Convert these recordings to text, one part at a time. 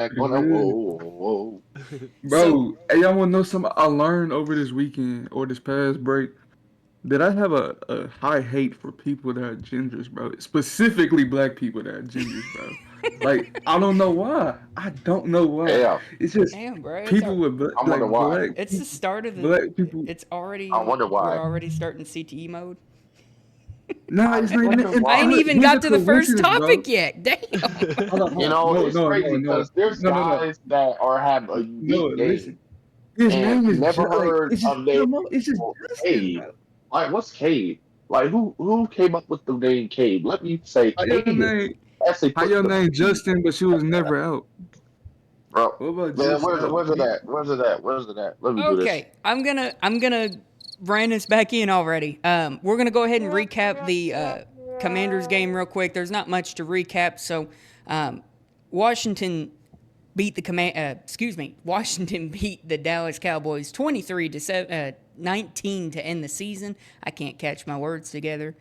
on a whoa. So, Bro, hey, y'all want to know something I learned over this weekend or this past break? That I have a high hate for people that are gingers, bro. Specifically black people that are gingers, bro. Like, I don't know why. I don't know why. Yeah, It's just damn, bro, people with I wonder why. it's the start of the. black people. It's I already wonder we're why. already starting CTE mode. Nah, I it's not even. wonder And I ain't why. even here's the got to the first coincidence, bro. topic yet. Damn. You Hold on. know, No, it's no, crazy no, no, because there's no, no, no, guys that have a no. unique name Listen, his and name is never like heard it's just of I name don't know. It's just Justin, Caib. bro. Like, what's Caib? Like, who came up with the name Caib? Let me say How your Caib. name? Actually, How put your the name P. Justin? But she was never out. Bro, What about man, just where's it at? Where's it at? Where's it at? Let me do this. Okay, I'm gonna rein us back in already. We're gonna go ahead and recap the Commanders game real quick. There's not much to recap, so Washington beat the Washington beat the Dallas Cowboys 23 to 19 to end the season. I can't catch my words together.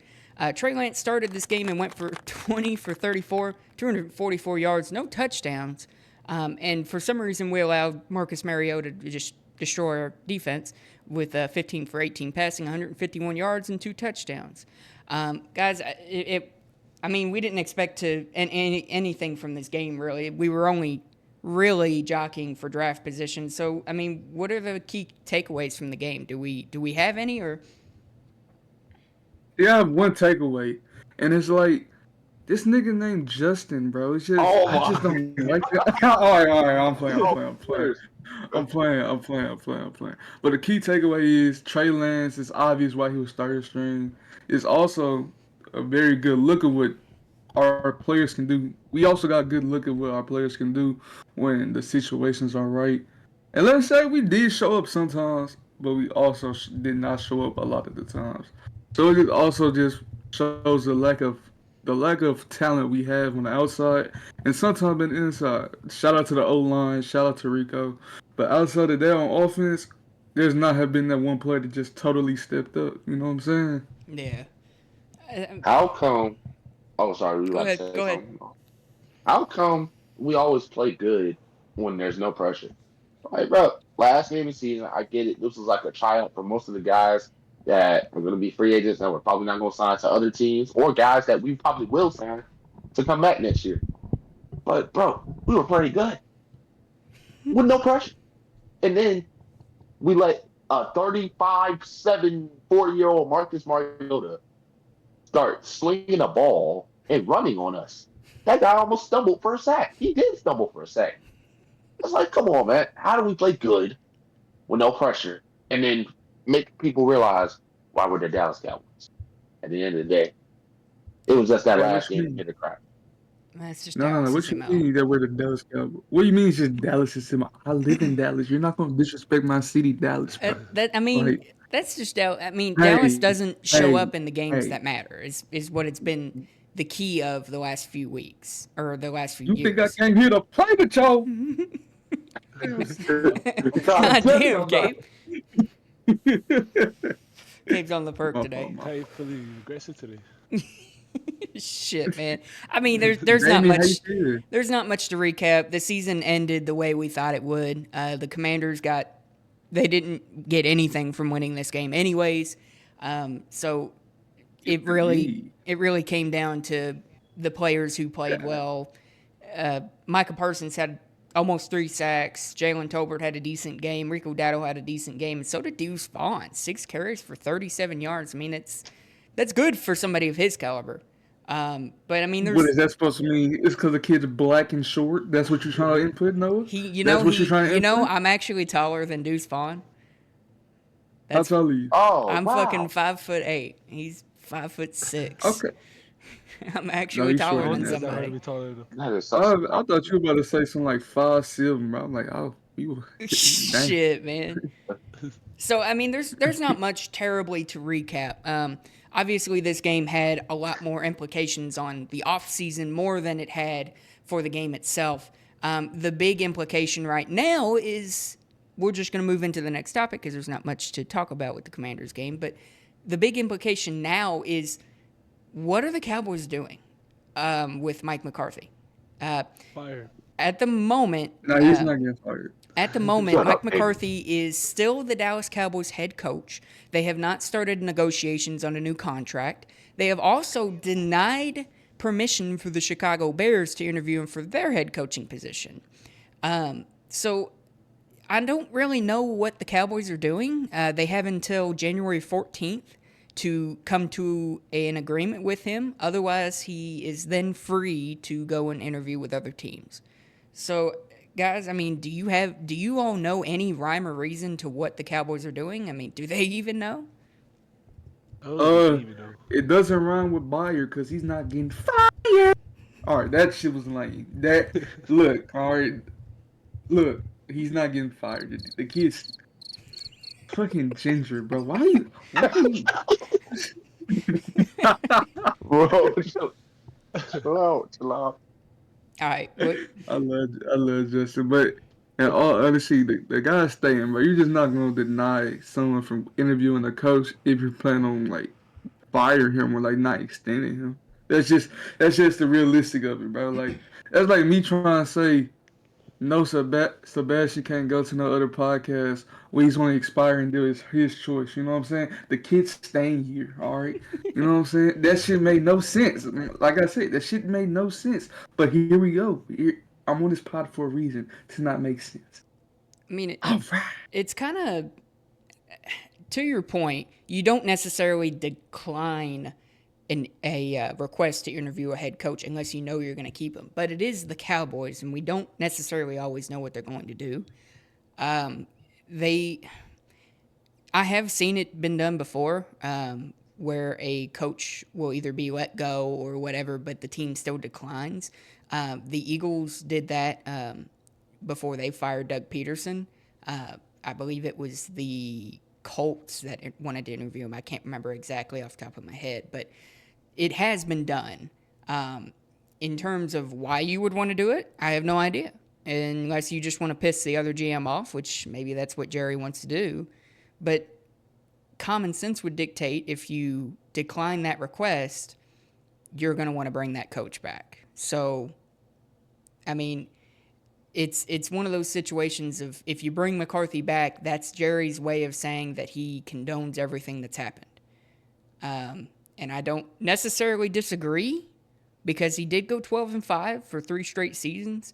Trey Lance started this game and went for 20 for 34, 244 yards, no touchdowns. And for some reason, we allowed Marcus Mariota to just destroy our defense with 15 for 18 passing, 151 yards, and 2 touchdowns. Guys, I mean, we didn't expect anything from this game, really. We were only really jockeying for draft position. So, I mean, what are the key takeaways from the game? Do we have any or? Yeah, I have one takeaway, and it's like this nigga named Justin, bro. It's just Oh I just my don't like it. All right. I'm playing. I'm God. playing. I'm playing. I'm playing. But the key takeaway is Trey Lance. It's obvious why he was starting string. It's also a very good look at what our players can do. We also got a good look at what our players can do when the situations are right. And let's say we did show up sometimes, but we also did not show up a lot of the times. So it also just shows the lack of talent we have on the outside and sometimes on the inside. Shout out to the O line, shout out to Rico. But outside of that on offense, there's not have been that one player that just totally stepped up. You know what I'm saying? Yeah. How come? Oh, sorry, we Go about to ahead. say Go ahead. something. How come we always play good when there's no pressure? Like, bro, last game of the season, I get it. This was like a tryout for most of the guys that are going to be free agents that we're probably not going to sign to other teams, or guys that we probably will sign to come back next year. But, bro, we were playing good with no pressure. And then we let a 35, 7, 40-year-old Marcus Mariota start slinging a ball and running on us. That guy almost stumbled for a sack. He did stumble for a sack. It's like, come on, man. How do we play good with no pressure and then make people realize why we're the Dallas Cowboys? At the end of the day, it was just that Hey, last what you game that mean? hit the crap. That's just No. Dallas's What you MO. mean that we're the Dallas Cowboys? What do you mean it's just Dallas is in my I live in Dallas. You're not gonna disrespect my city, Dallas, bro. That I mean, Like, that's just I mean, Dallas hey, doesn't show hey, up in the games hey. that matter. Is what it's been the key of the last few weeks or the last few You think I years. came here to play with y'all? You're trying to God tell damn, somebody. Cape. Cape's on the perk My fault, today. my Caib fault. feeling aggressive today. Shit, man. I mean, there's not Damien, how you much. feeling? There's not much to recap. The season ended the way we thought it would. The Commanders they didn't get anything from winning this game, anyways. So it really Indeed. it really came down to the players who played well. Micah Parsons had almost 3 sacks. Jalen Tolbert had a decent game. Rico Dowdle had a decent game, and so did Deuce Vaughn. 6 carries for 37 yards. I mean, that's good for somebody of his caliber. But I mean, What there's is that supposed to mean? It's because the kid's black and short. That's what you're trying to input, Noah. That's what you're trying to input. I'm actually taller than Deuce Vaughn. How That's tall are you? Oh, I'm fucking wow. 5'8". He's 5'6". Okay. I'm No, actually he's taller shorter Vaughn than than is that. not going to somebody. be taller enough. That is such a I thought you compliment. were about to say something like 5'7", bro. I'm like, oh, you dang. Shit, man. So I mean, there's not much terribly to recap. Obviously, this game had a lot more implications on the offseason more than it had for the game itself. The big implication right now is we're just going to move into the next topic because there's not much to talk about with the Commanders game. But the big implication now is what are the Cowboys doing with Mike McCarthy? Uh, Fire. at the moment, No, he's not getting fired. At the moment, Shut Mike up, Damien. McCarthy is still the Dallas Cowboys head coach. They have not started negotiations on a new contract. They have also denied permission for the Chicago Bears to interview him for their head coaching position. So I don't really know what the Cowboys are doing. They have until January 14th to come to an agreement with him. Otherwise, he is then free to go and interview with other teams. So, guys, I mean, do you all know any rhyme or reason to what the Cowboys are doing? I mean, do they even know? Even know. It doesn't rhyme with Bayer because he's not getting fired. All right, that shit was lame. That look, all right, look, he's not getting fired. The kid's fucking ginger, bro. Why you? Bro, chill out. All right, I love Justin, but in all honesty, the guy's staying, but you're just not gonna deny someone from interviewing a coach if you're planning on like fire him or like not extending him. That's just the realistic of it, bro. Like that's like me trying to say no, Sebastion can't go to no other podcast where he's going to expire and do his choice. You know what I'm saying? The kid's staying here, all right? You know what I'm saying? That shit made no sense. Like I said, that shit made no sense. But here we go. I'm on this pod for a reason to not make sense. I mean, All right. it's kind of, to your point, you don't necessarily decline a request to interview a head coach unless you know you're going to keep him. But it is the Cowboys, and we don't necessarily always know what they're going to do. I have seen it been done before, where a coach will either be let go or whatever, but the team still declines. The Eagles did that before they fired Doug Peterson. I believe it was the Colts that wanted to interview him. I can't remember exactly off the top of my head, but it has been done. In terms of why you would want to do it, I have no idea. Unless you just want to piss the other GM off, which maybe that's what Jerry wants to do. But common sense would dictate if you decline that request, you're going to want to bring that coach back. So, I mean, it's one of those situations of if you bring McCarthy back, that's Jerry's way of saying that he condones everything that's happened. And I don't necessarily disagree because he did go 12-5 for 3 straight seasons,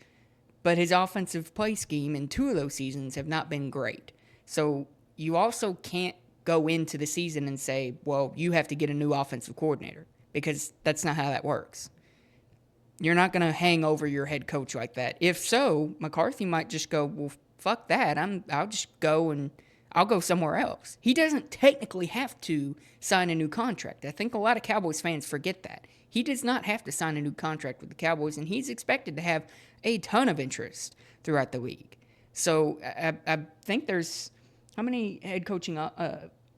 but his offensive play scheme in 2 of those seasons have not been great. So you also can't go into the season and say, well, you have to get a new offensive coordinator because that's not how that works. You're not going to hang over your head coach like that. If so, McCarthy might just go, well, fuck that. I'll just go and I'll go somewhere else. He doesn't technically have to sign a new contract. I think a lot of Cowboys fans forget that. He does not have to sign a new contract with the Cowboys, and he's expected to have a ton of interest throughout the league. So I think there's, how many head coaching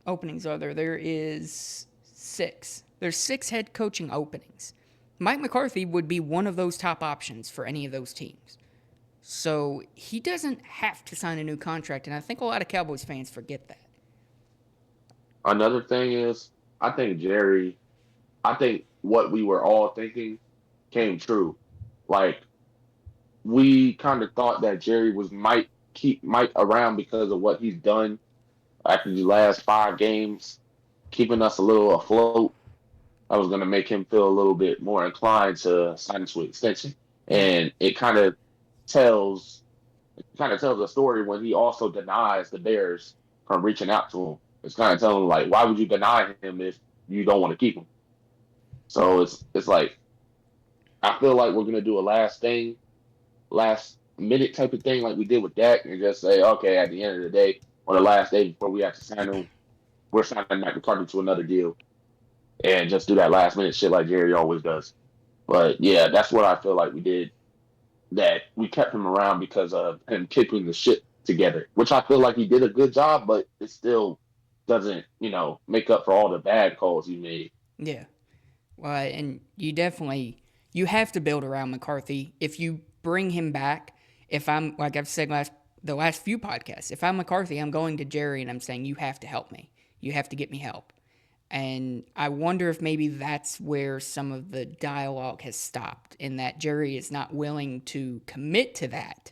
openings are there? There is 6. There's 6 head coaching openings. Mike McCarthy would be one of those top options for any of those teams. So he doesn't have to sign a new contract, and I think a lot of Cowboys fans forget that. Another thing is, I think what we were all thinking came true. Like, we kind of thought that Jerry might keep Mike around because of what he's done after the last 5 games, keeping us a little afloat. I was going to make him feel a little bit more inclined to sign to an extension. And it kind of tells a story when he also denies the Bears from reaching out to him. It's kind of telling him, like, why would you deny him if you don't want to keep him? So it's like, I feel like we're going to do a last minute type of thing like we did with Dak and just say, okay, at the end of the day, on the last day before we have to sign him, we're signing Mike McCarthy to another deal. And just do that last minute shit like Jerry always does. But yeah, that's what I feel like we did. That we kept him around because of him keeping the shit together, which I feel like he did a good job, but it still doesn't, make up for all the bad calls he made. Yeah. Well, and you have to build around McCarthy. If you bring him back, if I'm, like I've said the last few podcasts, if I'm McCarthy, I'm going to Jerry and I'm saying, you have to help me. You have to get me help. And I wonder if maybe that's where some of the dialogue has stopped, in that Jerry is not willing to commit to that.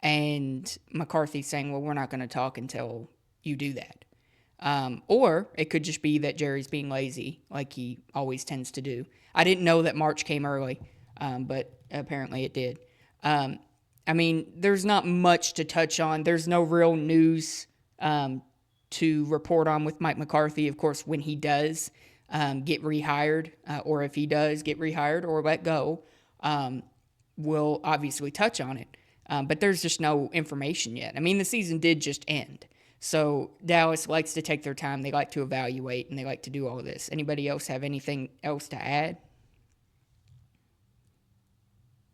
And McCarthy's saying, well, we're not going to talk until you do that. Or it could just be that Jerry's being lazy, like he always tends to do. I didn't know that March came early, but apparently it did. I mean, there's not much to touch on. There's no real news to report on with Mike McCarthy. Of course, when he does get rehired, or if he does get rehired or let go, we'll obviously touch on it. But there's just no information yet. I mean, the season did just end. So Dallas likes to take their time. They like to evaluate, and they like to do all of this. Anybody else have anything else to add?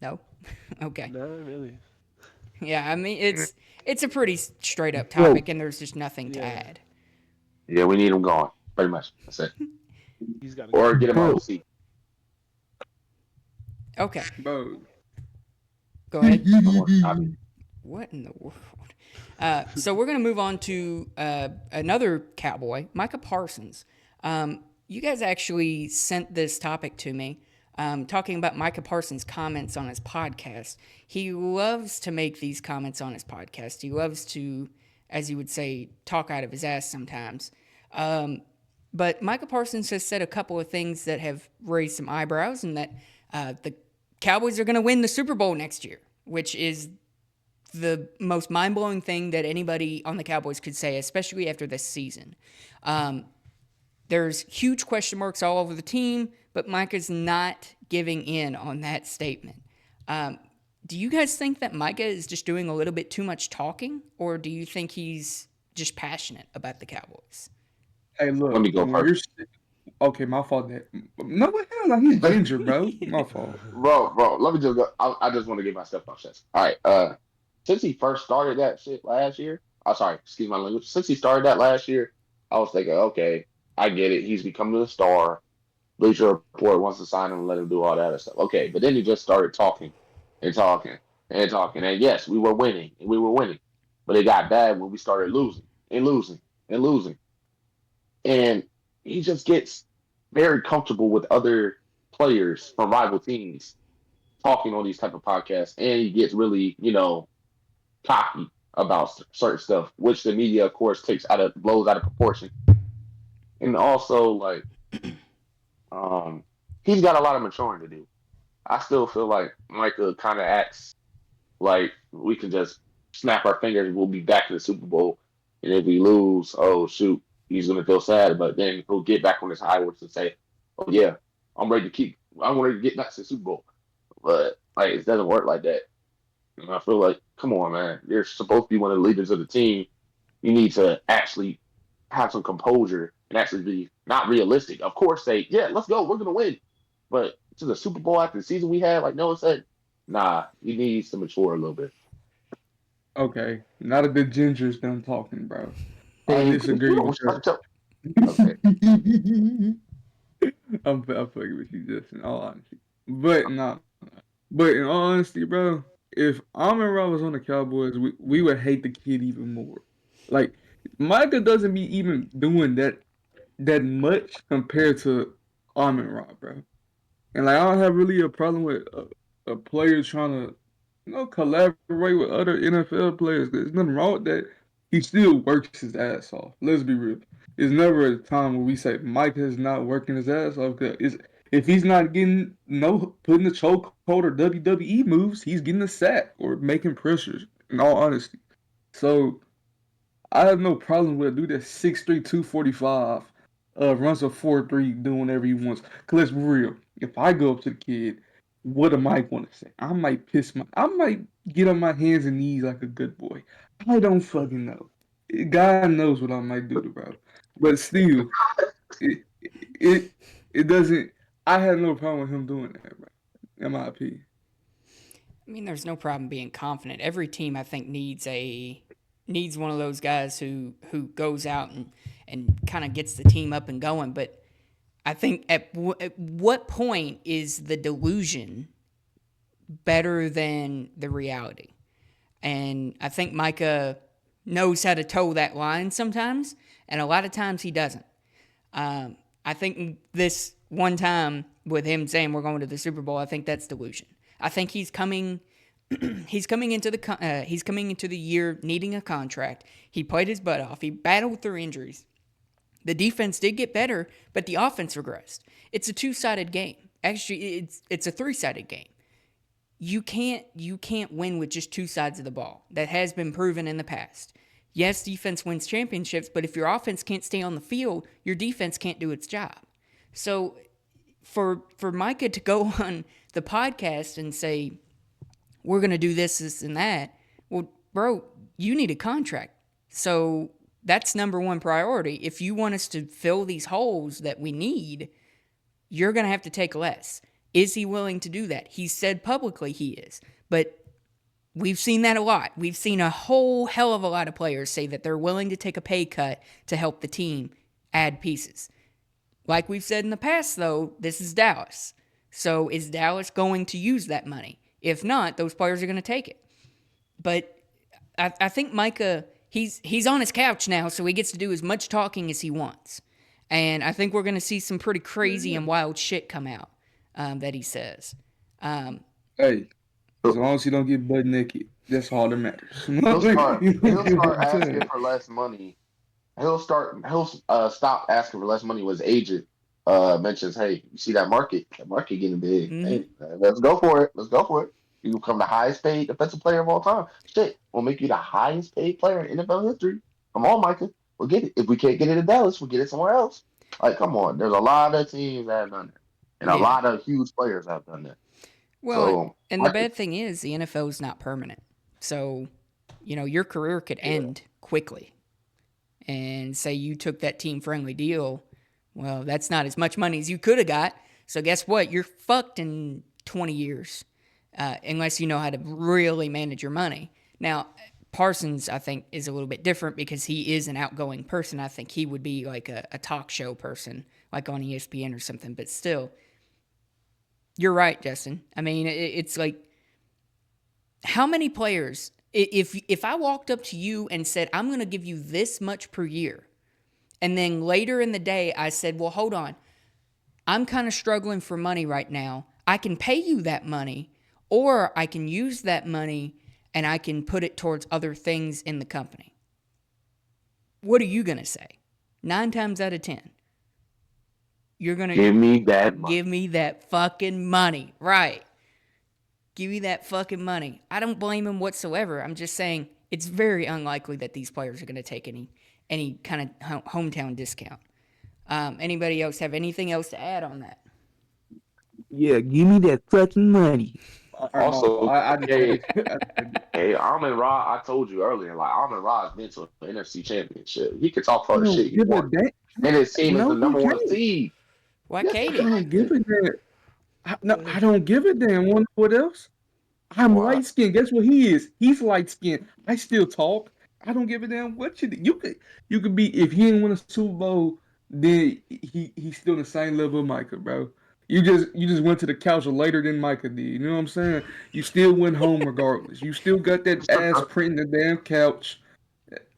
No? Okay. No, really. Yeah, I mean, it's a pretty straight up topic, and there's just nothing to add. Yeah, we need him gone. Pretty much. That's it. He's got Or get him on OC. Okay. Bro. Go ahead. I mean, What in the world? So we're going to move on to another Cowboy, Micah Parsons. You guys actually sent this topic to me, talking about Micah Parsons' comments on his podcast. He loves to make these comments on his podcast. He loves to, as you would say, talk out of his ass sometimes. But Micah Parsons has said a couple of things that have raised some eyebrows, and that the Cowboys are going to win the Super Bowl next year, which is the most mind-blowing thing that anybody on the Cowboys could say, especially after this season. There's huge question marks all over the team, but Micah's not giving in on that statement. Do you guys think that Micah is just doing a little bit too much talking, or do you think he's just passionate about the Cowboys? Hey, look. Let me go first. Okay, my fault. No, what hell? Like, he's danger, bro. My fault. Bro, let me just go. I just want to get my stuff on chest. All right. Since he first started that shit last year, excuse my language. Since he started that last year, I was thinking, okay, I get it. He's becoming a star. Bleacher Report wants to sign him and let him do all that other stuff. Okay, but then he just started talking and talking and talking. And yes, we were winning. But it got bad when we started losing and losing and losing. And he just gets very comfortable with other players from rival teams talking on these type of podcasts. And he gets really, cocky about certain stuff, which the media, of course, blows out of proportion. And also, like, he's got a lot of maturing to do. I still feel like Micah kind of acts like we can just snap our fingers and we'll be back in the Super Bowl. And if we lose, oh, shoot, he's going to feel sad. But then he'll get back on his high horse and say, oh, yeah, I'm ready to get back to the Super Bowl. But, like, it doesn't work like that. And I feel like, come on, man. You're supposed to be one of the leaders of the team. You need to actually have some composure and actually be not realistic. Of course, say, yeah, let's go. We're going to win. But to the Super Bowl after the season we had, like Noah said, nah, he needs to mature a little bit. Okay, not a good ginger's done talking, bro. I disagree with you. Okay. I'm fucking with you, Justin, in all honesty. But in all honesty, bro, if Amon-Ra was on the Cowboys, we would hate the kid even more. Like, Micah doesn't be even doing that much compared to Amon-Ra, bro. And like, I don't have really a problem with a player trying to, collaborate with other NFL players. There's nothing wrong with that. He still works his ass off. Let's be real. There's never a time where we say Micah is not working his ass off. If he's not getting putting the chokehold or WWE moves, he's getting a sack or making pressures. In all honesty, so I have no problem with a dude that's 6'3", 245, runs a 4.3, doing whatever he wants. Cause let's be real. If I go up to the kid, what am I going to say? I might get on my hands and knees like a good boy. I don't fucking know. God knows what I might do to bro. But still, it doesn't. I have no problem with him doing that, bro. In my opinion. I mean, there's no problem being confident. Every team, I think, needs one of those guys who goes out and kind of gets the team up and going. But I think at what point is the delusion better than the reality? And I think Micah knows how to toe that line sometimes, and a lot of times he doesn't. I think this one time with him saying we're going to the Super Bowl, I think that's delusion. I think he's coming into the year needing a contract. He played his butt off. He battled through injuries. The defense did get better, but the offense regressed. It's a two-sided game. Actually, it's a three-sided game. You can't win with just two sides of the ball. That has been proven in the past. Yes, defense wins championships, but if your offense can't stay on the field, your defense can't do its job. So for Micah to go on the podcast and say, we're going to do this, and that, well, bro, you need a contract. So that's number one priority. If you want us to fill these holes that we need, you're going to have to take less. Is he willing to do that? He said publicly he is. But we've seen that a lot. We've seen a whole hell of a lot of players say that they're willing to take a pay cut to help the team add pieces. Like we've said in the past, though, this is Dallas. So is Dallas going to use that money? If not, those players are going to take it. But I think Micah, he's on his couch now, so he gets to do as much talking as he wants. And I think we're going to see some pretty crazy and wild shit come out that he says. Hey, as long as he don't get butt naked, that's all that matters. He'll start asking for less money. He'll stop asking for less money when his agent mentions, hey, you see that market? That market getting big. Mhm. Hey, let's go for it. Let's go for it. You become the highest paid defensive player of all time. Shit, we'll make you the highest paid player in NFL history. Come on, Micah. We'll get it. If we can't get it in Dallas, we'll get it somewhere else. Like, come on. There's a lot of teams that have done that. And a lot of huge players have done that. Well, So, and the bad thing is the NFL is not permanent. So, your career could end quickly. And say you took that team-friendly deal, well, that's not as much money as you could have got. So guess what? You're fucked in 20 years unless you know how to really manage your money. Now, Parsons, I think, is a little bit different because he is an outgoing person. I think he would be like a talk show person, like on ESPN or something. But still, you're right, Justin. I mean, it's like, how many players, if I walked up to you and said, I'm going to give you this much per year, and then later in the day I said, well, hold on, I'm kind of struggling for money right now. I can pay you that money, or I can use that money and I can put it towards other things in the company. What are you going to say? 9 times out of 10. You're going to give me that money. Give me that fucking money. Right. Give me that fucking money. I don't blame him whatsoever. I'm just saying it's very unlikely that these players are going to take any kind of hometown discount. Anybody else have anything else to add on that? Yeah, give me that fucking money. Also, I hey, Amon Ra, I told you earlier, like Amon Ra has been to an NFC championship. He could talk for the shit he wants. And his team is the number one seed. Why, Yes, Katie? I don't give a damn. I don't give a damn. Wanna know what else? I'm Why? light skinned. Guess what he is? He's light skinned. I still talk. I don't give a damn what you do. You could be, if he didn't win a Super Bowl, then he's still the same level of Micah, bro. You just went to the couch later than Micah did. You know what I'm saying? You still went home regardless. You still got that ass print in the damn couch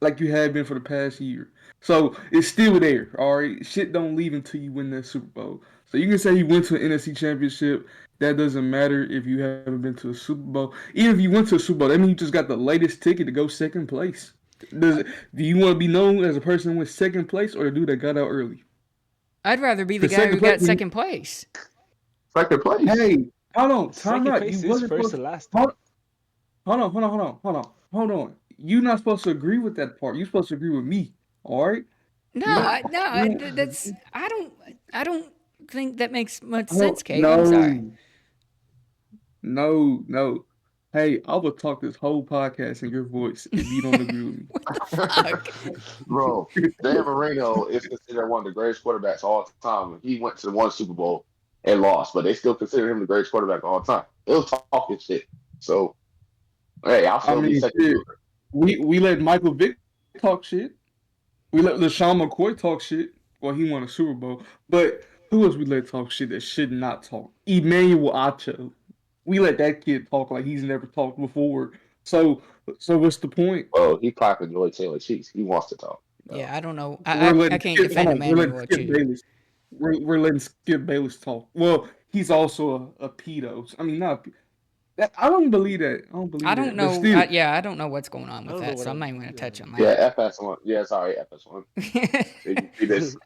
like you have been for the past year. So it's still there, all right? Shit don't leave until you win that Super Bowl. So you can say he went to an NFC championship. That doesn't matter if you haven't been to a Super Bowl. Even if you went to a Super Bowl, that means you just got the latest ticket to go second place. Do you want to be known as a person who went second place or a dude that got out early? I'd rather be the guy who got second place. Second place. Hey, hold on. Second place is first to last. Hold on. You're not supposed to agree with that part. You're supposed to agree with me. All right? I don't think that makes much sense, Caib. I'm sorry. No. Hey, I will talk this whole podcast in your voice if you don't agree with me. What the fuck? Bro, Dan Marino is considered one of the greatest quarterbacks of all time. He went to one Super Bowl and lost, but they still consider him the greatest quarterback of all time. He'll talk his shit. So, hey, I'll still be second. Shit. We let Michael Vick talk shit. We let LaShawn McCoy talk shit. Well, he won a Super Bowl. But who else we let talk shit that should not talk? Emmanuel Acho. We let that kid talk like he's never talked before. So what's the point? Well, he clapping Joy Taylor cheeks. He wants to talk. Yeah, I don't know. I can't defend Emmanuel Acho. we're letting Skip Bayless talk. Well, he's also a pedo. I mean, not. I don't believe that. I don't believe I that. don't But know. still, I don't know what's going on I with don't know that, what so I'm not I'm. even going to touch on Yeah, that. FS1. Yeah, sorry, FS1. You see this?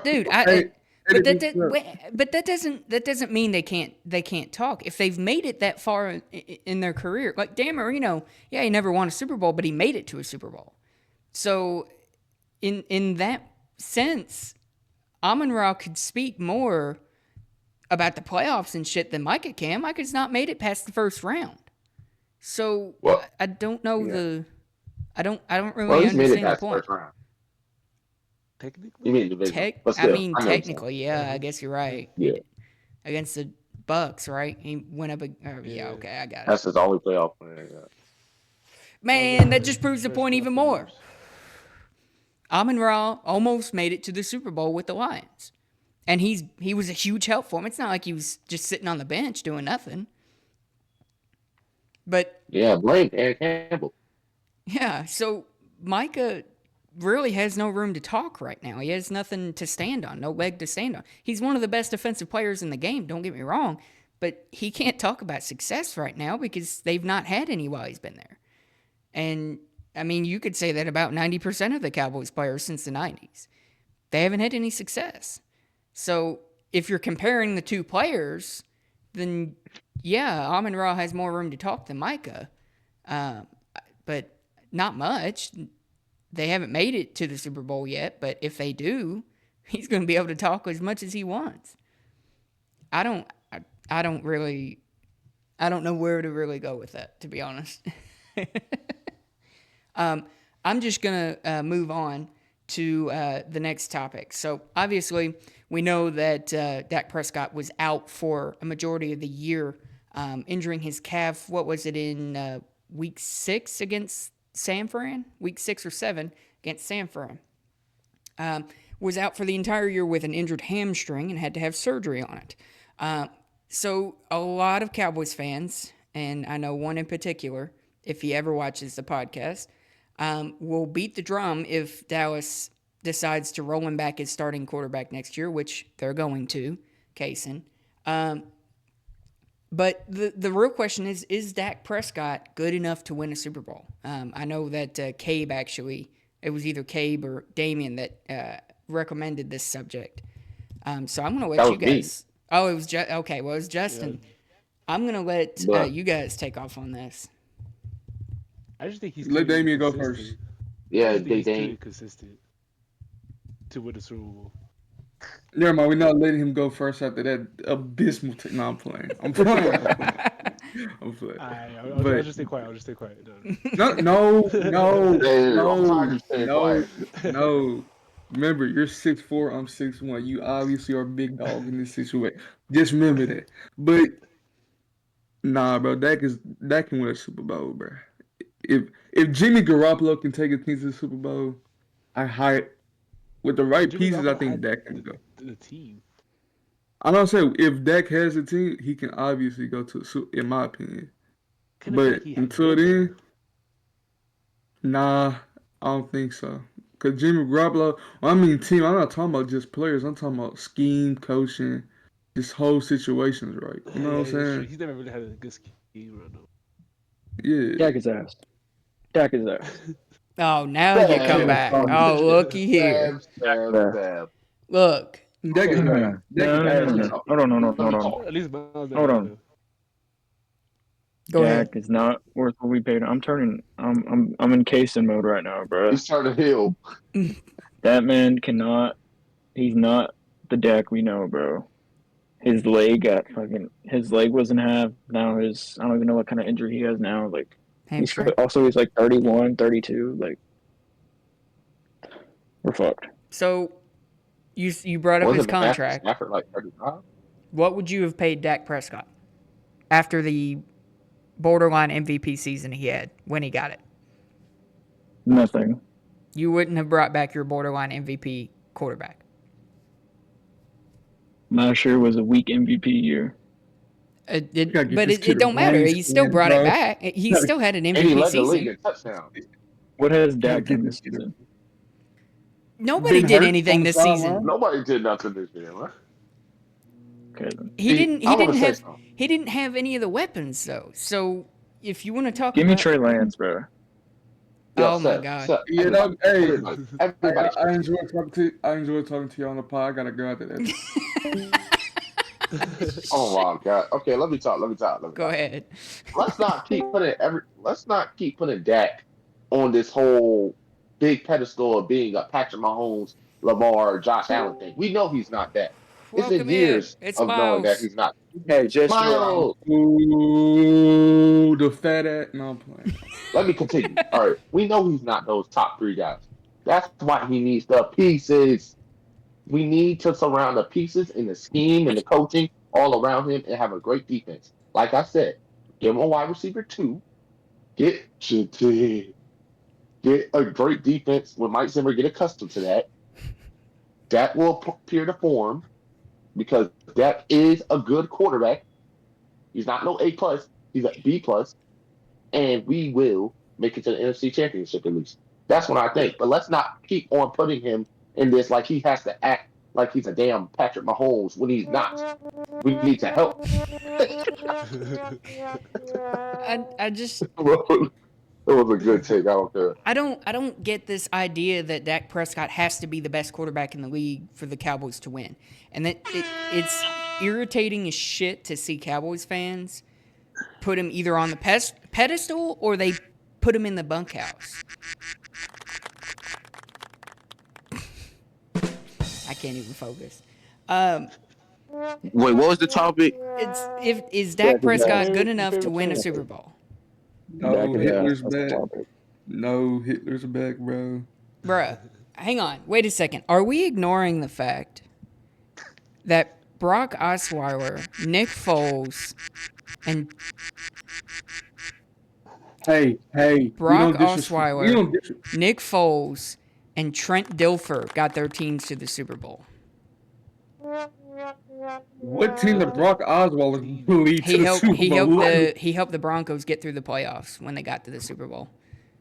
Dude, hey, but edit this up. that doesn't mean they can't talk. If they've made it that far in their career, like Dan Marino, yeah, he never won a Super Bowl, but he made it to a Super Bowl. So in that sense, Amon-Ra could speak more about the playoffs and shit than Micah can. Micah's not made it past the first round. So Well, I don't know yeah. I don't Well, really he's made it understand the past the point. first round. You Technically, mean divisional, but still, I know what you're saying. Technically, yeah, I guess you're right. Yeah, Against the Bucks, right? He went up. Yeah, yeah. okay, I got it. that's his only playoff win. Yeah. Man, that just proves the First point playoff even more. appearance. Amon-Ra almost made it to the Super Bowl with the Lions, and he was a huge help for him. It's not like he was just sitting on the bench doing nothing. But Yeah, blame Dan Campbell. yeah, so Micah really has no room to talk right now. He has nothing to stand on, no leg to stand on. He's one of the best defensive players in the game, don't get me wrong, but he can't talk about success right now because they've not had any while he's been there. And I mean, you could say that about 90% of the Cowboys players since the 90s. They haven't had any success. So if you're comparing the two players, then yeah, Amon-Ra has more room to talk than Micah, but not much. They haven't made it to the Super Bowl yet, but if they do, he's going to be able to talk as much as he wants. I don't know where to really go with that, to be honest. I'm just going to move on to the next topic. So obviously, we know that Dak Prescott was out for a majority of the year, injuring his calf. What was it in week 6 against San Fran? Week 6 or 7 against San Fran. Was out for the entire year with an injured hamstring and had to have surgery on it. So a lot of Cowboys fans, and I know one in particular, if he ever watches the podcast, will beat the drum if Dallas decides to roll him back as starting quarterback next year, which they're going to, Kaysen. But the real question is Dak Prescott good enough to win a Super Bowl? I know that Caib actually, it was either Caib or Damien that recommended this subject. So I'm going to let you guys. Me. Oh, it was okay. Well, it was Justin. Yeah. I'm going to let you guys take off on this. I just think he's let Damien go first. Yeah, he's too consistent to win the Super Bowl. Never mind, we're not letting him go first after that abysmal. No, I'm playing. I'm playing. I'll just stay quiet. I'll just stay quiet. No. Remember, you're 6'4", I'm 6'1". You obviously are a big dog in this situation. Just remember that. But nah, bro, Dak can win a Super Bowl, bro. If Jimmy Garoppolo can take his team to the Super Bowl, with the right pieces, I think Dak can go. The team. I don't say if Dak has a team, he can obviously go to, in my opinion. But until then, nah, I don't think so. Because Jimmy Garoppolo, team, I'm not talking about just players. I'm talking about scheme, coaching, this whole situation's right. You know what I'm saying? He's never really had a good scheme right now. Yeah. Dak his ass. Oh, now you come back. Oh, looky here. Look. No. At least hold on. Go ahead. Dak is not worth what we paid. I'm in Kaysen mode right now, bro. He's trying to heal. That man cannot. He's not the Dak we know, bro. His leg wasn't half. Now I don't even know what kind of injury he has now. Like, he's like 31, 32. Like, we're fucked. So, you brought up his contract. After like 35? What would you have paid Dak Prescott after the borderline MVP season he had when he got it? Nothing. You wouldn't have brought back your borderline MVP quarterback. Last year was a weak MVP year. But it don't matter. He still brought it back. He still had an MVP season. What has Dak done this season? Nobody been did hurt anything on the this season. sideline. Nobody did nothing this year, man. Okay. He didn't. I want to say something. He didn't have any of the weapons though. So if you want to talk Give me about, Trey Lance, bro. Yo, oh my Seth, God, Seth, Yeah, everybody, hey, everybody. I enjoy talking to you. I enjoy talking to you on the pod. I gotta go after that. Oh my God. Okay, let me talk. Let me talk. Let me go talk. ahead. Let's not keep putting Dak on this whole big pedestal of being a Patrick Mahomes, Lamar, Josh Allen thing. We know he's not that. It's been Welcome in. years It's of knowing that Miles. he's not. Hey, just Miles, Ooh, the fat ass. No, I'm playing. let me continue. All right, we know he's not those top three guys. That's why he needs the pieces. We need to surround the pieces in the scheme and the coaching all around him and have a great defense. Like I said, give him a wide receiver two. Get a great defense when Mike Zimmer get accustomed to that. That will appear to form because Dak is a good quarterback. He's not no A plus. He's a B plus, and we will make it to the NFC Championship at least. That's what I think. But let's not keep on putting him in this like he has to act like he's a damn Patrick Mahomes when he's not. We need to help. I just It was a good take. I don't care. I don't get this idea that Dak Prescott has to be the best quarterback in the league for the Cowboys to win, and that it's irritating as shit to see Cowboys fans put him either on the pedestal or they put him in the bunkhouse. I can't even focus. Wait, what was the topic? Is Dak Prescott good enough to win a Super Bowl? No, Hitler's That's the back. topic. No, Hitler's back, bro. Bruh, hang on. Wait a second. Are we ignoring the fact that Brock Osweiler, Nick Foles, and Hey, Brock we don't disrespect. Nick Foles, and Trent Dilfer got their teams to the Super Bowl? What team did Brock Osweiler lead to He the helped Super Bowl? he helped the Broncos get through the playoffs when they got to the Super Bowl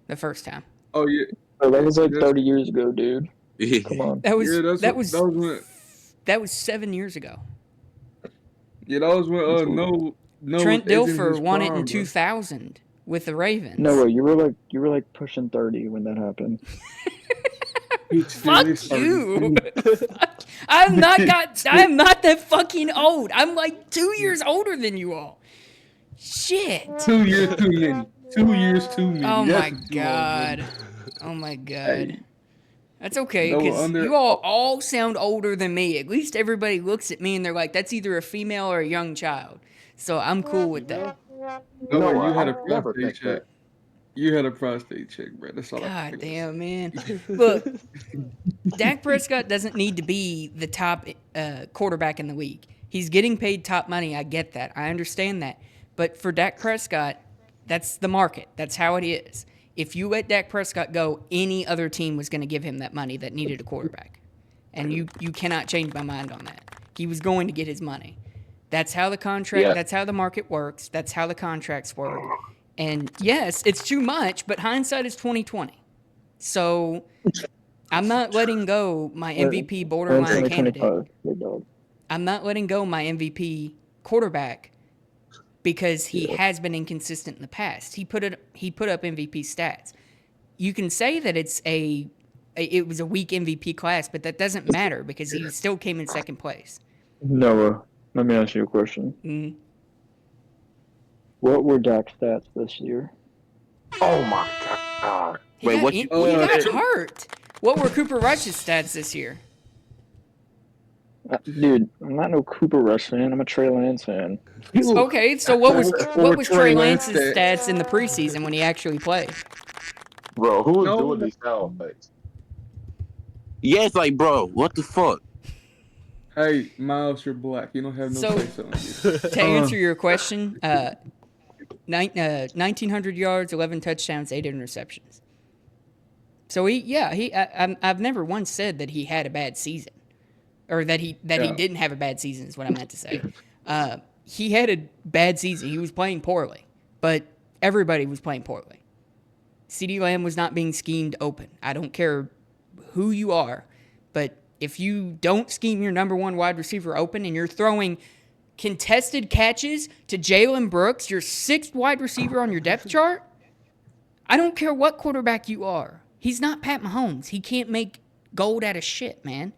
the first time. Oh yeah, Bro, that was like 30 years ago, dude. Come on. That was yeah, that was when, that was 7 years ago. yeah, that was when no Trent was in Dilfer his won it in prime, bro. 2000 with the Ravens. No way, you were like pushing 30 when that happened. Fuck you. I'm not that fucking old. I'm like 2 years older than you all. Shit. 2 years too many. 2 years too many. Oh That's my what you god. want, Oh my god. Hey. That's okay, No, because under- you all sound older than me. At least everybody looks at me and they're like, that's either a female or a young child. So I'm cool with that. No, No, you had I a never prostate think check. that. You had a prostate check, bro. That's all. God damn, man. Look, Dak Prescott doesn't need to be the top quarterback in the league. He's getting paid top money. I get that. I understand that. But for Dak Prescott, that's the market. That's how it is. If you let Dak Prescott go, any other team was going to give him that money that needed a quarterback. And you cannot change my mind on that. He was going to get his money. That's how the contract, Yeah. that's how the market works. That's how the contracts work. And yes, it's too much, but hindsight is 20/20. So I'm not letting go my MVP borderline candidate. 2025, big dog. I'm not letting go my MVP quarterback because he has been inconsistent in the past. He put up MVP stats. You can say that it was a weak MVP class, but that doesn't matter because he still came in second place. Noah, let me ask you a question. Mhm. What were Dak's stats this year? Oh my god. Wait, He what got you- hurt. What were Cooper Rush's stats this year? Dude, I'm not no Cooper Rush fan. I'm a Trey Lance fan. Okay, so what was Trey Trey Lance Lance's stats in the preseason when he actually played? Bro, who is No. doing these sound effects? Yeah, it's like, bro, what the fuck? Hey, Miles, you're black. You don't have no So- say so in this. To answer your question, 1,900 yards, 11 touchdowns, 8 interceptions. So I've never once said that he had a bad season, or that he didn't have a bad season is what I meant to say. He had a bad season. He was playing poorly, but everybody was playing poorly. CeeDee Lamb was not being schemed open. I don't care who you are, but if you don't scheme your number one wide receiver open and you're throwing contested catches to Jalen Brooks, your sixth wide receiver on your depth chart, I don't care what quarterback you are. He's not Pat Mahomes. He can't make gold out of shit, man.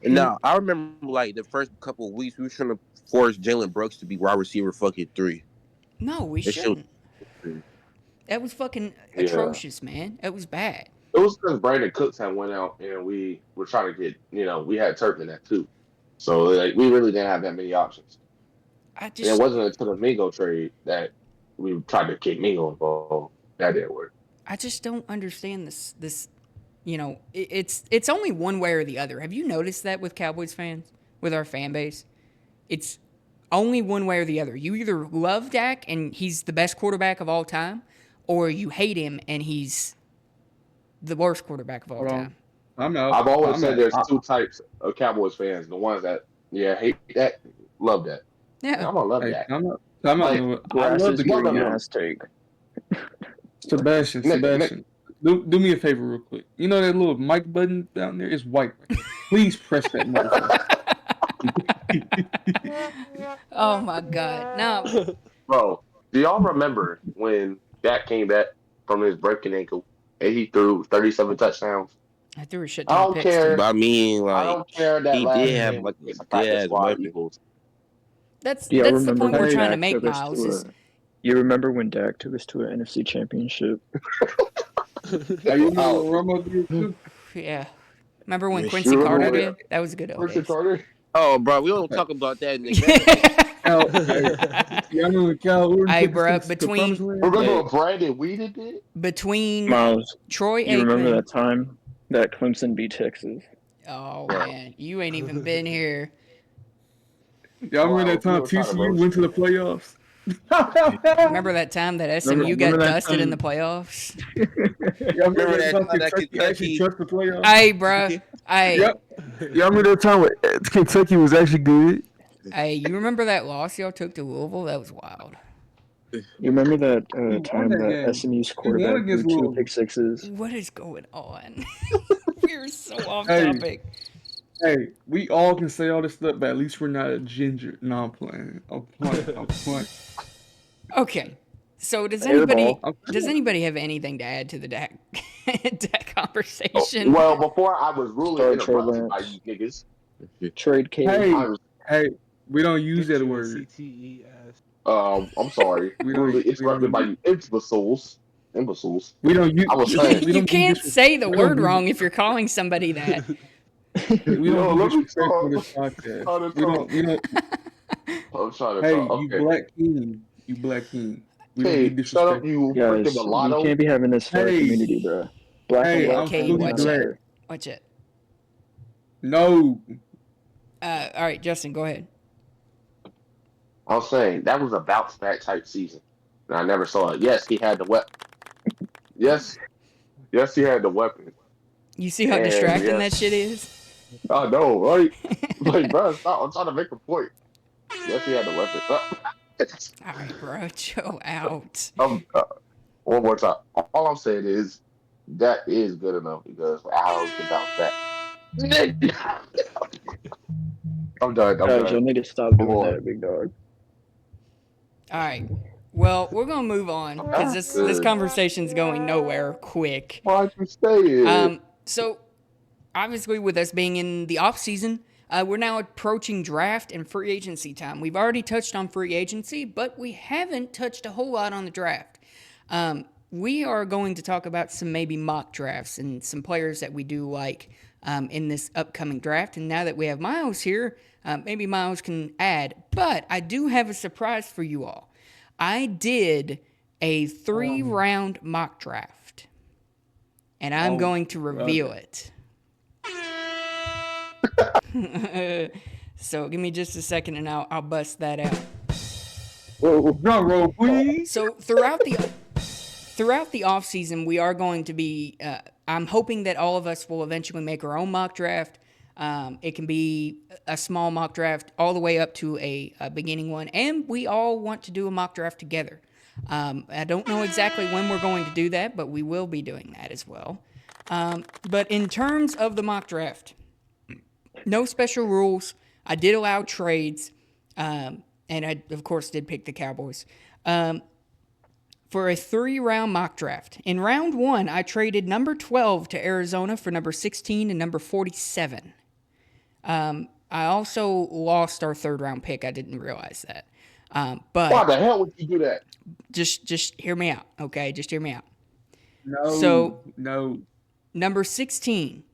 No, I remember like the first couple of weeks we were trying to force Jalen Brooks to be wide receiver fucking 3. No, we That shit was- shouldn't. That was fucking Yeah. atrocious, man. That was bad. It was because Brandon Cooks had went out and we were trying to get, we had Turk in that too. So like we really didn't have that many options. I And it just, wasn't until the Mingo trade that we tried to kick Mingo involved. That didn't work. I just don't understand this. It's only one way or the other. Have you noticed that with Cowboys fans, with our fan base? It's only one way or the other. You either love Dak and he's the best quarterback of all time, or you hate him and he's the worst quarterback of all Hold on. time. I'm out. I've always I'm said out. there's two types of Cowboys fans. The ones that, hate that, love that. Yeah. I'm going to love Hey, that. I'm out. I'm out. Like, No, I Grass love is the green green game. ass take. Sebastian. Nick, Sebastian. Do me a favor real quick. You know that little mic button down there is white. Please press that motherfucker. Oh my God. No. Bro, do y'all remember when Dak came back from his broken ankle and he threw 37 touchdowns? I threw a shit I ton of don't picks. care. But I mean, I like, don't care that he last did have game like was a a practice good-ass squad weapon. Eagles. That's Do y'all the remember point we're when trying to Dak make, took us Miles. to Is you remember when Dak took us to an NFC championship? Hey, you know what Romo did too? yeah. Remember when Yeah, Quincy sure. Carter Remember did? That was a good old Quincy days. Carter? Oh, bro, we don't talk about that, nigga. Cal, hey, y'all know when Cal Orton Hey, took us bruh, to the between- promised land? Remember Hey. what Brandon Weeden did? Between Miles, Troy you remember Aikman. that time that Clemson beat Texas? Oh, Bro. man. You ain't even been here. Y'all remember that time Wow, we were trying to TCU went to the playoffs? Remember that time that SMU Remember got that dusted in the time- playoffs? Y'all remember Remember that that time time that Kentucky actually Kentucky- touched the playoffs? Hey, bruh. Hey, Yep. Y'all remember that time when Kentucky was actually good? hey, you remember that loss y'all took to Louisville? That was wild. You remember that won time that that game. SMU's We won quarterback threw against 2 Louisville. pick sixes? What is going on? We're so off Hey. topic. Hey, we all can say all this stuff, but at least we're not a ginger. No, I'm playing. I'm playing. Okay. So does Airball. anybody have anything to add to the Dak conversation? Well, before I was rudely Sorry, Trey interrupted by Lance. you niggas. Trade Caib. Hey, I was, hey, we don't use that Get you a word. CTES. I'm sorry. We don't- Rudely we interrupted don't by use- you imbeciles. Imbeciles. We don't use. I was we saying. don't You do can't disres- say the we don't word do- wrong if you're calling somebody that. We No, don't let do me disrespect on talk. this podcast. Trying to We don't. We don't. I'm trying to Hey, talk. you Okay. black king. You black king. We don't be Hey, shut up, disrespectful. you Guys, freaking you mulatto. can't be having this for Hey. our community, bro. Black Hey, and Yeah, I'm white Caib, fully don't watch black. it. matter. Watch it. No. All right, Justin, go ahead. I was saying that was a bounce back type season. And I never saw it. Yes, he had the weapon. Yes, he had the weapon. You see how And distracting yes. that shit is? I know, right? Like, bro, stop. I'm trying to make a point. Yes, he had the weapon. All right, bro, chill out. One more time. All I'm saying is that is good enough because Owls can bounce back. I'm done. Guys, you'll need to stop doing on. that, big dog. All right. Well, we're gonna move on because this Good. conversation's going nowhere quick. Why'd you say it? So obviously, with us being in the off season, we're now approaching draft and free agency time. We've already touched on free agency, but we haven't touched a whole lot on the draft. We are going to talk about some maybe mock drafts and some players that we do like in this upcoming draft. And now that we have Miles here, maybe Miles can add. But I do have a surprise for you all. I did a 3-round mock draft, and I'm going to reveal it. So give me just a second, and I'll bust that out. Drum roll, please. So throughout the off season, we are going to be. I'm hoping that all of us will eventually make our own mock draft. It can be a small mock draft all the way up to a beginning one, and we all want to do a mock draft together. I don't know exactly when we're going to do that, but we will be doing that as well. But in terms of the mock draft, no special rules. I did allow trades, and I, of course, did pick the Cowboys. For a 3-round mock draft. In round 1, I traded number 12 to Arizona for number 16 and number 47. I also lost our 3rd-round pick. I didn't realize that. But Why the hell would you do that? just hear me out, okay? Just hear me out. No, Number 16,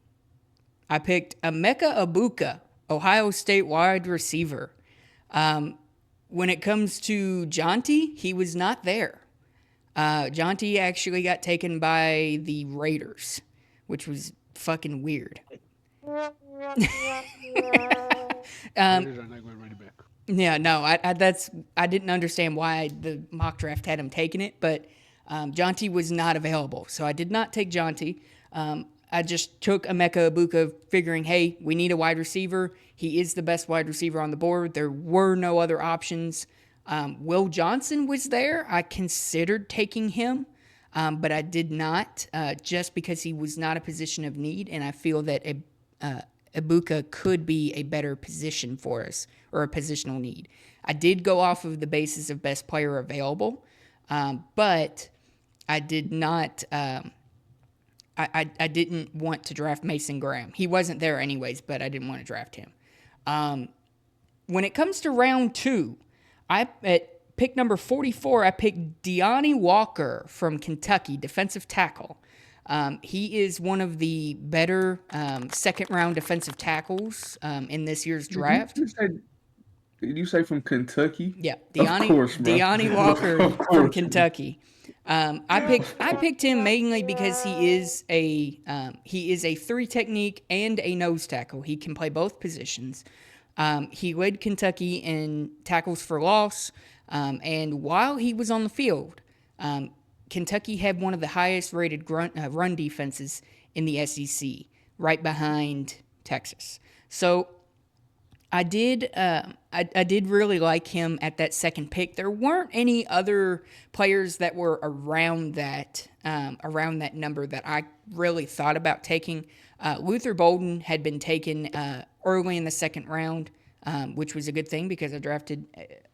I picked Emeka Egbuka, Ohio State wide receiver. When it comes to Jonty, he was not there. Jonty actually got taken by the Raiders, which was fucking weird. Raiders are not going running back. Yeah, no, I didn't understand why the mock draft had him taking it, but Jonty was not available, so I did not take Jonty. I just took Emeka Egbuka, figuring, hey, we need a wide receiver. He is the best wide receiver on the board. There were no other options. Will Johnson was there. I considered taking him, but I did not, just because he was not a position of need, and I feel that Egbuka could be a better position for us, or a positional need. I did go off of the basis of best player available, but I did not. I didn't want to draft Mason Graham. He wasn't there anyways, but I didn't want to draft him. When it comes to round 2, at pick number 44, I picked Deonte Walker from Kentucky, defensive tackle. He is one of the better second-round defensive tackles in this year's draft. Did you say from Kentucky? Yeah, Of course, bro. Deonte Walker Of course. from Kentucky. I picked him mainly because he is a 3-technique and a nose tackle. He can play both positions. He led Kentucky in tackles for loss, and while he was on the field, Kentucky had one of the highest rated run defenses in the SEC, right behind Texas. So I did really like him at that second pick. There weren't any other players that were around that number that I really thought about taking. Luther Bolden had been taken early in the second round, which was a good thing because I drafted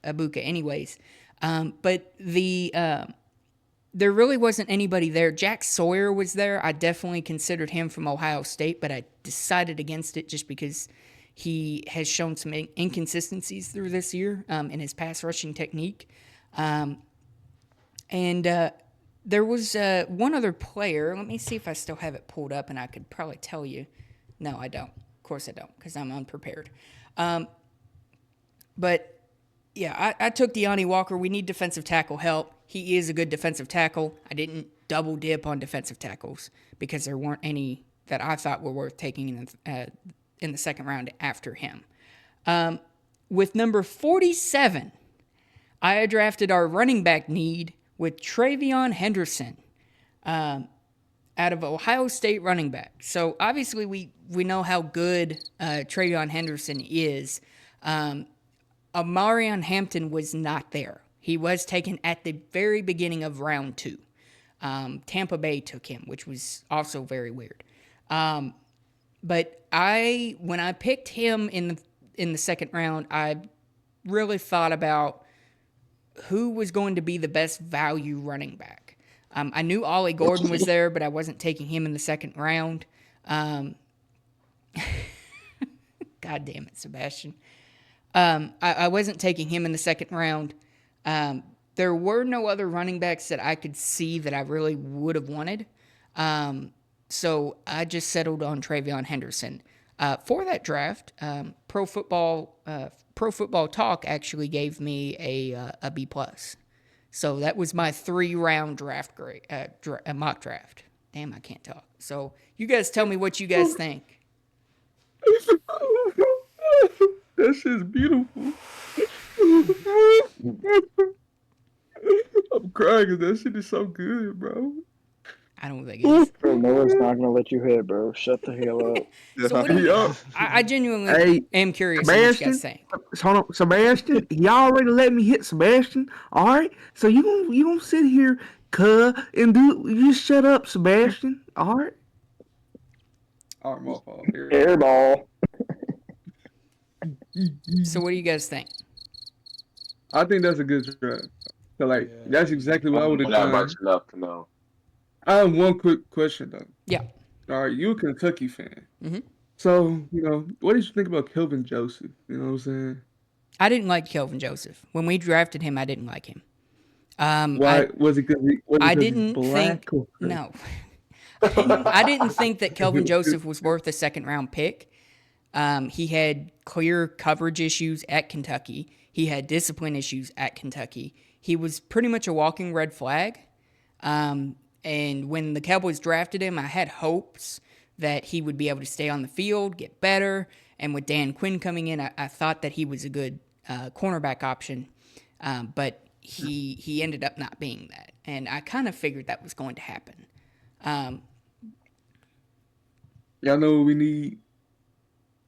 Egbuka anyways. But there really wasn't anybody there. Jack Sawyer was there. I definitely considered him from Ohio State, but I decided against it just because he has shown some inconsistencies through this year in his pass rushing technique. And there was one other player. Let me see if I still have it pulled up, and I could probably tell you. No, I don't. Of course I don't, because I'm unprepared. But, yeah, I took Deonte Walker. We need defensive tackle help. He is a good defensive tackle. I didn't double dip on defensive tackles because there weren't any that I thought were worth taking in the second round after him. With number 47, I drafted our running back need with Travion Henderson out of Ohio State running back. So obviously we know how good Travion Henderson is. Amarion Hampton was not there. He was taken at the very beginning of round 2. Tampa Bay took him, which was also very weird. But when I picked him in the second round, I really thought about who was going to be the best value running back. I knew Ollie Gordon was there, but I wasn't taking him in the second round. God damn it, Sebastion. I wasn't taking him in the second round. There were no other running backs that I could see that I really would have wanted. So I just settled on Travion Henderson. For that draft, Pro Football Talk actually gave me a B+. So that was my 3-round draft grade, mock draft. Damn, I can't talk. So you guys tell me what you guys think. That shit's beautiful. I'm crying because that shit is so good, bro. I don't think it is. Bro, Noah's not gonna let you hit, bro. Shut the hell up. So what do you, I genuinely am curious what you guys think. Hold on, Sebastion. Y'all already let me hit Sebastion. All right, so you gonna sit here, and you just shut up, Sebastion. All right. All right, my fault. Airball. So what do you guys think? I think that's a good draft. So, like, Yeah. that's exactly what I would have Not done. much enough to know. I have one quick question, though. Yeah. All right, you a Kentucky fan. Mhm. So, what did you think about Kelvin Joseph? You know what I'm saying? I didn't like Kelvin Joseph. When we drafted him, I didn't like him. Why was it because I he's didn't black? think no. I didn't think that Kelvin Joseph was worth a second round pick. He had clear coverage issues at Kentucky. He had discipline issues at Kentucky. He was pretty much a walking red flag. And when the Cowboys drafted him, I had hopes that he would be able to stay on the field, get better. And with Dan Quinn coming in, I thought that he was a good cornerback option. But he ended up not being that. And I kind of figured that was going to happen. Y'all know what we need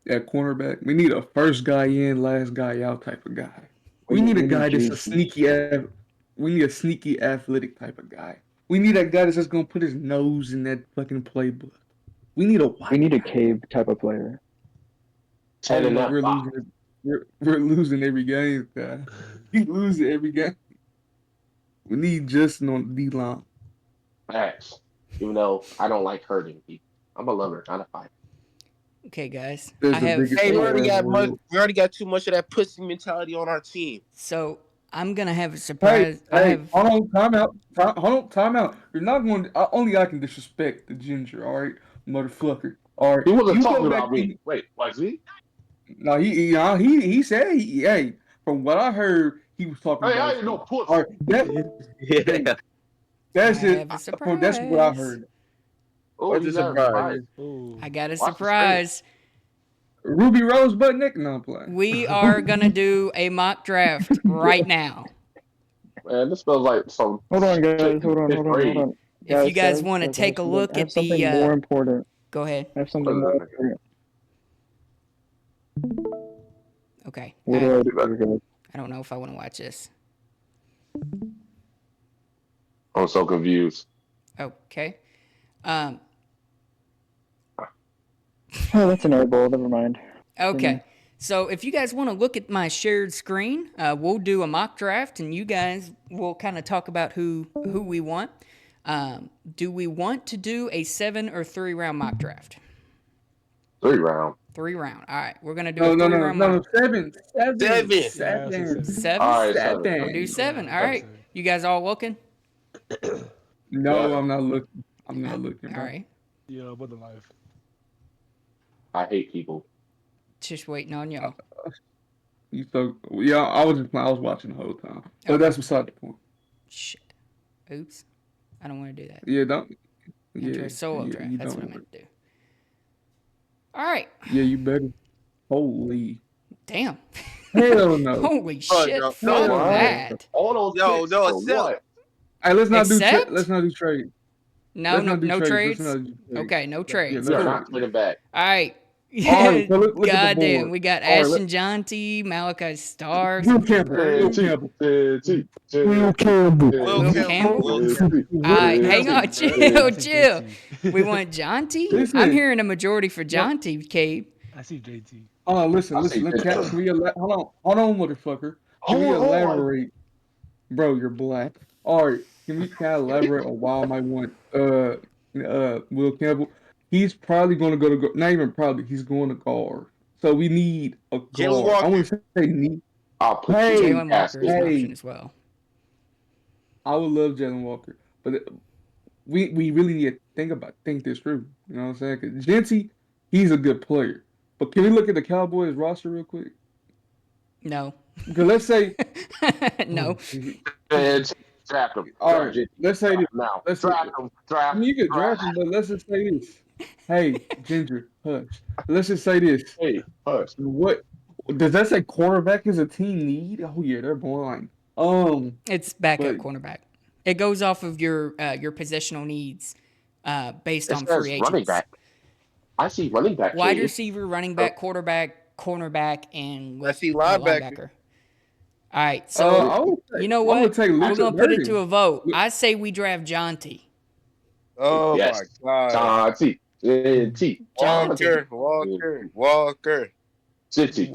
at cornerback? We need a first guy in, last guy out type of guy. We need a guy that's a sneaky. We need a sneaky, athletic type of guy. We need a guy that's just gonna put his nose in that fucking playbook. We need a Caib type of player. We're losing. We're losing every game, guy. We losing every game. We need Justin on the D line. Facts. Even though I don't like hurting people. I'm a lover, not a fighter. Okay, guys. There's I the have. biggest Hey, we player already in got the world. we already got too much of that pussy mentality on our team. So I'm gonna have a Hey, surprise. I hey, have. hold on, time out. Time out. You're not going to, only I can disrespect the ginger, all right? Motherfucker. All right. He wasn't You go talking back about me. Wait, was he? No, he said, hey, from what I heard, he was talking Hey, about I ain't no pussy. all right, Yeah. that's I it. have a That's what I surprise. heard. Oh, What's you the got a surprise? Ooh. I got a Watch the surprise. Ruby Rose butt neck? No, I'm playing. We are gonna do a mock draft right now. Man, this feels like some Hold on, shit guys. in Hold on. fifth grade. If you guys want to take a look I have at something the, more important. go ahead. I have something more important. Okay. What do I do, guys? I don't know if I want to watch this. I'm so confused. Okay. Oh, that's an airball. Never mind. Okay. So if you guys want to look at my shared screen, we'll do a mock draft, and you guys will kind of talk about who we want. Do we want to do a 7 or 3 round mock draft? 3 round. 3 round. All right, we're gonna do a 3 round No, mock. 7. Seven. 7. All right, Seven. We'll do 7. All right. Seven. You guys all looking? No, Yeah. I'm not looking. I'm not looking. All Bro. right. Yeah, but the life. I hate people. Just waiting on y'all. You so yeah, I was watching the whole time. But Okay. that's beside the point. Shit. Oops. I don't want to do that. Yeah, don't. Enter Yeah, a solo yeah, draft. you That's what I don't. meant to do. All right. Yeah, you better. Holy Damn. hell no! Holy Oh, shit. no. Fuck No. that. All those Yo, picks no, for accept. what? Hey, let's not Except? do. Let's not do trade. No, Let's no, not do no trades. Let's not do trades. Okay, no trades. Yeah, We are Cool. not trading back. All right. All right, so look at the Goddamn. board. We got All right, Ashton Jonty, Malachi Starks. Will Campbell. Hey, Will T, Campbell. T, T, Will T, Campbell. Will T, Campbell? Will T, Campbell. T, All right, T, hang T, on, I chill, see chill. JT. We want Jonty? Listen. I'm hearing a majority for Jonty, Cabe. I see JT. Oh, listen. I see Look, pictures. can we hold on, motherfucker. Can we Hold on. elaborate? Bro, you're black. All right, can I elaborate on why I might want Will Campbell? He's probably going to go to not even probably. He's going to guard. So we need a guard. Jalen Walker. I wouldn't say need. I'll put Hey, you in Jalen Walker is an hey. option as well. I would love Jalen Walker, but we really need to think this through. You know what I'm saying? Because Genty, he's a good player. But can we look at the Cowboys roster real quick? No. Because let's say, No. And draft him. all right, let's say this. Now, Let's draft say, him. I Draft mean, you could draft him, but let's just say this. Hey, Ginger, hush. Let's just say this. Hey, hush. What does that say? Quarterback is a team need? Oh yeah, they're blind. It's backup But- cornerback. It goes off of your positional needs based It on says free running agents. back. I see running back. Wide Katie. receiver, running back, quarterback, cornerback, and I see linebacker. All right, so you know what? I'm gonna We're gonna put it to a vote. Look- I say we draft Jonty. Oh Yes. my god. T. T. Walker. Titty.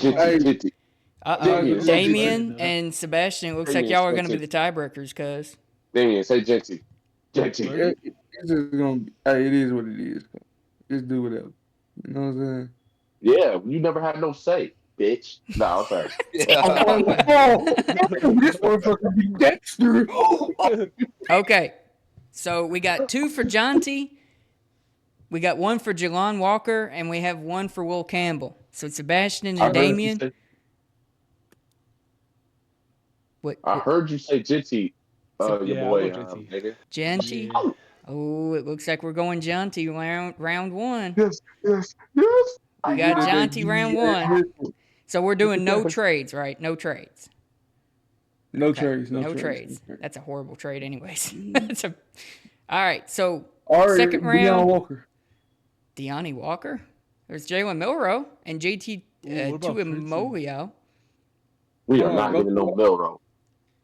Damien and Sebastion. It looks like y'all are going to be the tiebreakers, cuz. Damien, say Genty. It's just gonna be, hey, it is what it is. Just do whatever. You know what I'm saying? Yeah, you never had no say, bitch. No, I'm sorry. This motherfucker be Dexter. Okay. So we got 2 for Jonty. We got 1 for Jelon Walker, and we have 1 for Will Campbell. So Sebastion and Damien. I heard you say Genty, your boy, nigga. Genty. Yeah. Oh, it looks like we're going Jonty round 1. Yes. We got Jonty round 1. So we're doing no trades, right? No trades. No Okay. trades. No trades. That's a horrible trade, anyways. All right. So second Deion round, Walker. Deonte Walker. There's Jalen Milroe and JT Tuimolio. We are not getting no Milroe.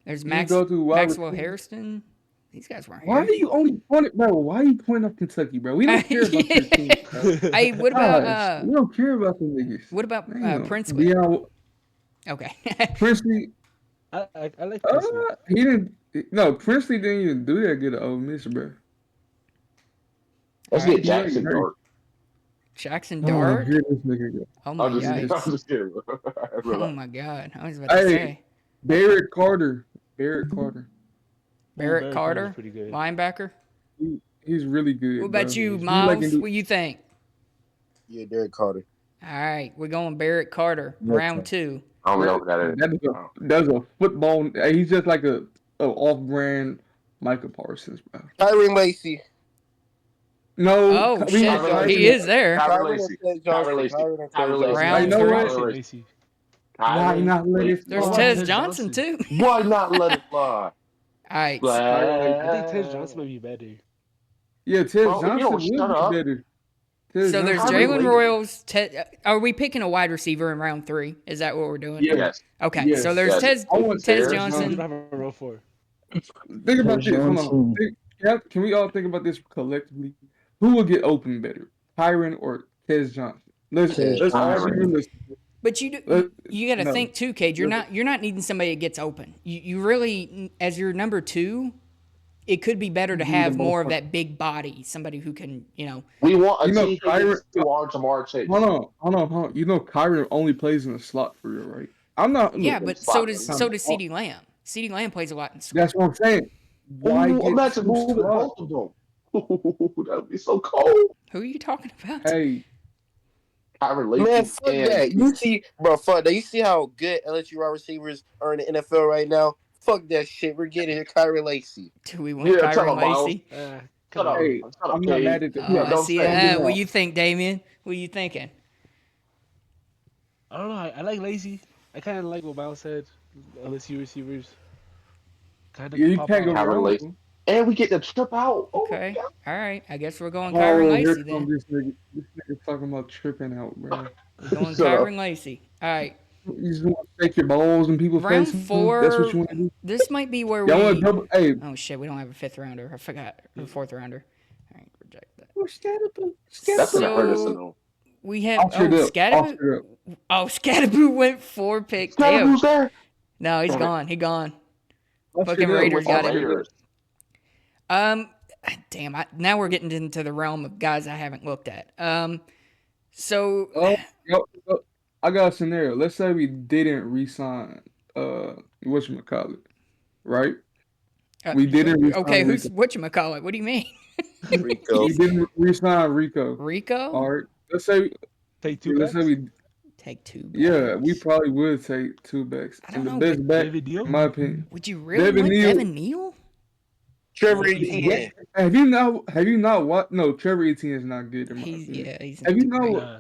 There's You go to wide Maxwell receiver. Harrison. These guys weren't Why here. are you only pointing, bro? Why are you pointing up Kentucky, bro? We don't care about your team. Bro. Hey, what about We don't care about them niggas. what about Damn. Princely? Deion, Okay. Princely, I like Princely. he didn't. No, Princely didn't even do that good at Ole Miss, bro. Let's All get Jackson Dart. Jackson Oh, Dart. here this nigga go. Oh my I'm god. just kidding. Oh my god. I was about to say Barrett Carter. Barrett Barrett Carter, was pretty good. linebacker. He's really good. What about bro. you, He Miles? can do- What you think? Yeah, Derek Carter. All right, we're going Barrett Carter, round 2. I don't know what that is. That's a football. He's just like a off-brand Micah Parsons, bro. Tyron Lacey. No. Oh shit, he is there. Tyron Lacey. Round know three. what? Lacey. Why not let it There's fly? Tez Johnson too. Why not let it fly? All right, I think Ted Johnson might be better. Yeah, Tez Bro, you Johnson don't would be shut up. better. so there's Johnson. Jalen Royals. Are we picking a wide receiver in round 3? Is that what we're doing? Yes. Okay, Yes. so there's Yes. I want Tez Tez We Johnson. don't have a row 4. Think about Tez this. Hold on. Johnson. Can we all think about this collectively? Who will get open better, Tyron or Tez Johnson? Let's all be realistic. But you got to think too, Cade. You're not needing somebody that gets open. You really, as your number 2, it could be better to have more of that big body, somebody who can, We want a team Kyron- that's too large Jamar Chase. Hold on. You know Kyron only plays in the slot for real, right? I'm not. yeah, look, but spot so does CeeDee Lamb. CeeDee Lamb plays a lot in school. That's what I'm saying. Why Ooh, get imagine two moving slots? both of them. Ooh, that would be so cold. Who are you talking about? Hey, Kyron Lacey. Man, fuck that. You see, bro, fuck that. You see how good LSU wide receivers are in the NFL right now? Fuck that shit. We're getting here, Kyron Lacey. Do we want Yeah, tell Kyron him, Miles. Lacey? Shut up. hey, Shut up, I'm not Cade. mad at the. Oh, I don't see say that. that. What you think, Damien? What are you thinking? I don't know. I like Lacey. I kind of like what Miles said. LSU receivers. Kind of You pop can't go out. Kyron wrong. Lacey. And we get the trip out. Oh, Okay. yeah. All right. I guess we're going Oh, Kyron here Lacey comes then. this nigga. This nigga talking about tripping out, bro. We're going Shut up. Kyron Lacey. All right. You just want to take your balls in people's Round faces. 4. That's what you want to do. This might be where Y'all want we. to double? Hey, Oh shit, we don't have a 5th rounder. I forgot. Or 4th rounder. All right, reject that. That's going to hurt us So- to know. We have I'll straight up. Scatterboot. Oh, Scatterboot went 4 picks. Damn. Who's there? No, he's Damn it. gone. He gone. I'll Fucking straight up. Raiders got it. Raiders. Damn. Now we're getting into the realm of guys I haven't looked at. So Yo, I got a scenario. Let's say we didn't re-sign whatchamacallit, right? We didn't re-sign okay. Who's Rico. whatchamacallit? What do you mean? Rico. We didn't re-sign Rico. Rico? All right. Let's say Take 2 let's backs? say we Take 2. yeah, we backs. probably would take 2 backs. I don't And the know, best back, David Neal? in my opinion. Would you really Devin want Neal. Devin Neal? Trevor Etienne. Have you not watched? No, Trevor Etienne is not good in my opinion. He's Have you not not? great.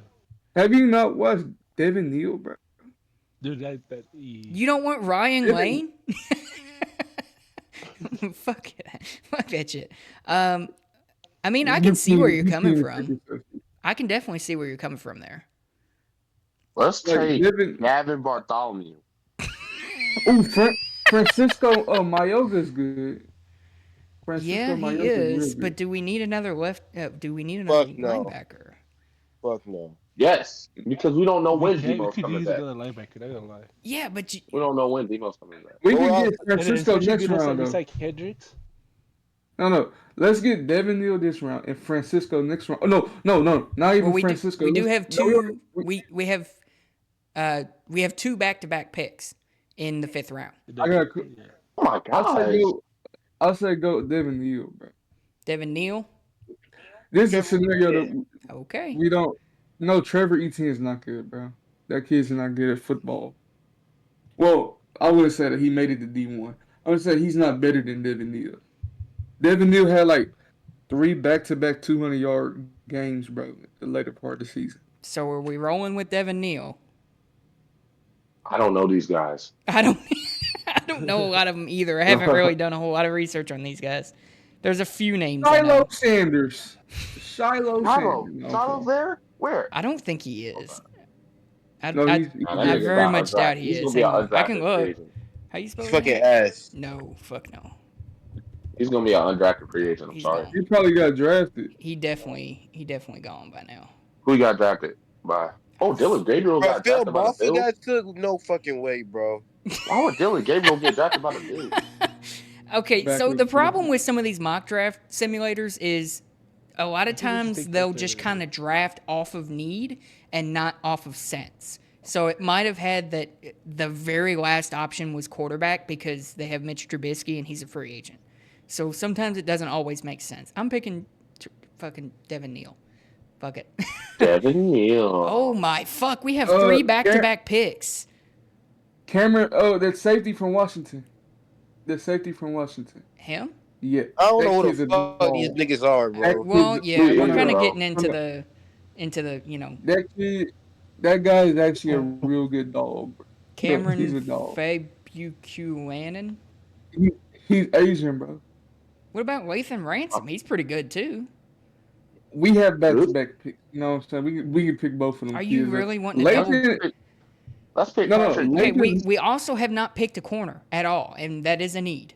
Have you not watched Devin Neal, bro? Dude, You don't want Ryan Devin- Lane? Fuck it. Fuck that shit. I mean, I can see where you're coming from. I can definitely see where you're coming from there. Let's Like, trade Devin- Gavin Bartholomew. Oh, Francisco Mayoga's good. Yeah, he Mayorkas real is. good. But do we need another do we need another Fuck no. linebacker? Fuck no. Yes, because we don't know when We Demo's could coming use back. another linebacker. Not gonna lie. Yeah, but We don't know when Demo's coming back. We Well, can I- get And Francisco especially next good round though. like Hendricks. No. Let's get Devin Neal this round and Francisco next round. Oh, no. Not even well, Francisco. we do Let's- have two. We have two back-to-back picks in the 5th round. I got. Yeah. Oh my gosh. I'll say go Devin Neal, bro. Devin Neal. This is a scenario that Okay. we don't. No, Trevor Etienne is not good, bro. That kid's not good at football. Well, I wouldn't say that he made it to D1. I would say he's not better than Devin Neal. Devin Neal had like 3 back-to-back 200-yard games, bro, the later part of the season. So are we rolling with Devin Neal? I don't know these guys. I don't know a lot of them either. I haven't really done a whole lot of research on these guys. There's a few names. I know. Shiloh Sanders. Shiloh Sanders. Shiloh's there? Where? I don't think he is. I he's very much doubt he is. Hang on, I can look. How you spell Fucking that? ass. No, fuck no. He's gonna be an undrafted free agent. I'm He's sorry. gone. He probably got drafted. He definitely gone by now. Who got drafted by? Oh, Dylan Gabriel Bro, got Phil drafted by the Mafia Bills. got took. No fucking way, bro. Why would Dylan Gabriel get drafted by the Bills? Okay, Back so with the the- problem with some of these mock draft simulators is a lot of times think they'll that just they're- kind of draft off of need and not off of sense. So it might have had that the very last option was quarterback because they have Mitch Trubisky and he's a free agent. So sometimes it doesn't always make sense. I'm picking fucking Devin Neal. Fuck it. Devin Neal. Oh my fuck, we have 3 back-to-back picks. Cameron, that safety from Washington. The safety from Washington. Him? Yeah. I don't that know who kid's the a fuck dog. these niggas are, bro. Well, yeah, Yeah, we're kind of bro. getting into the, you know, That guy is actually a real good dog. Cameron He's a dog. Fabuquanan. He's Asian, bro. What about Lathan Ransom? He's pretty good too. We have back-to-back picks. You know what I'm saying? We can pick both of them. Are you kids. really wanting to double? Lathan, Let's pick No, Patrick. Lathan- Okay, we also have not picked a corner at all, and that is a need.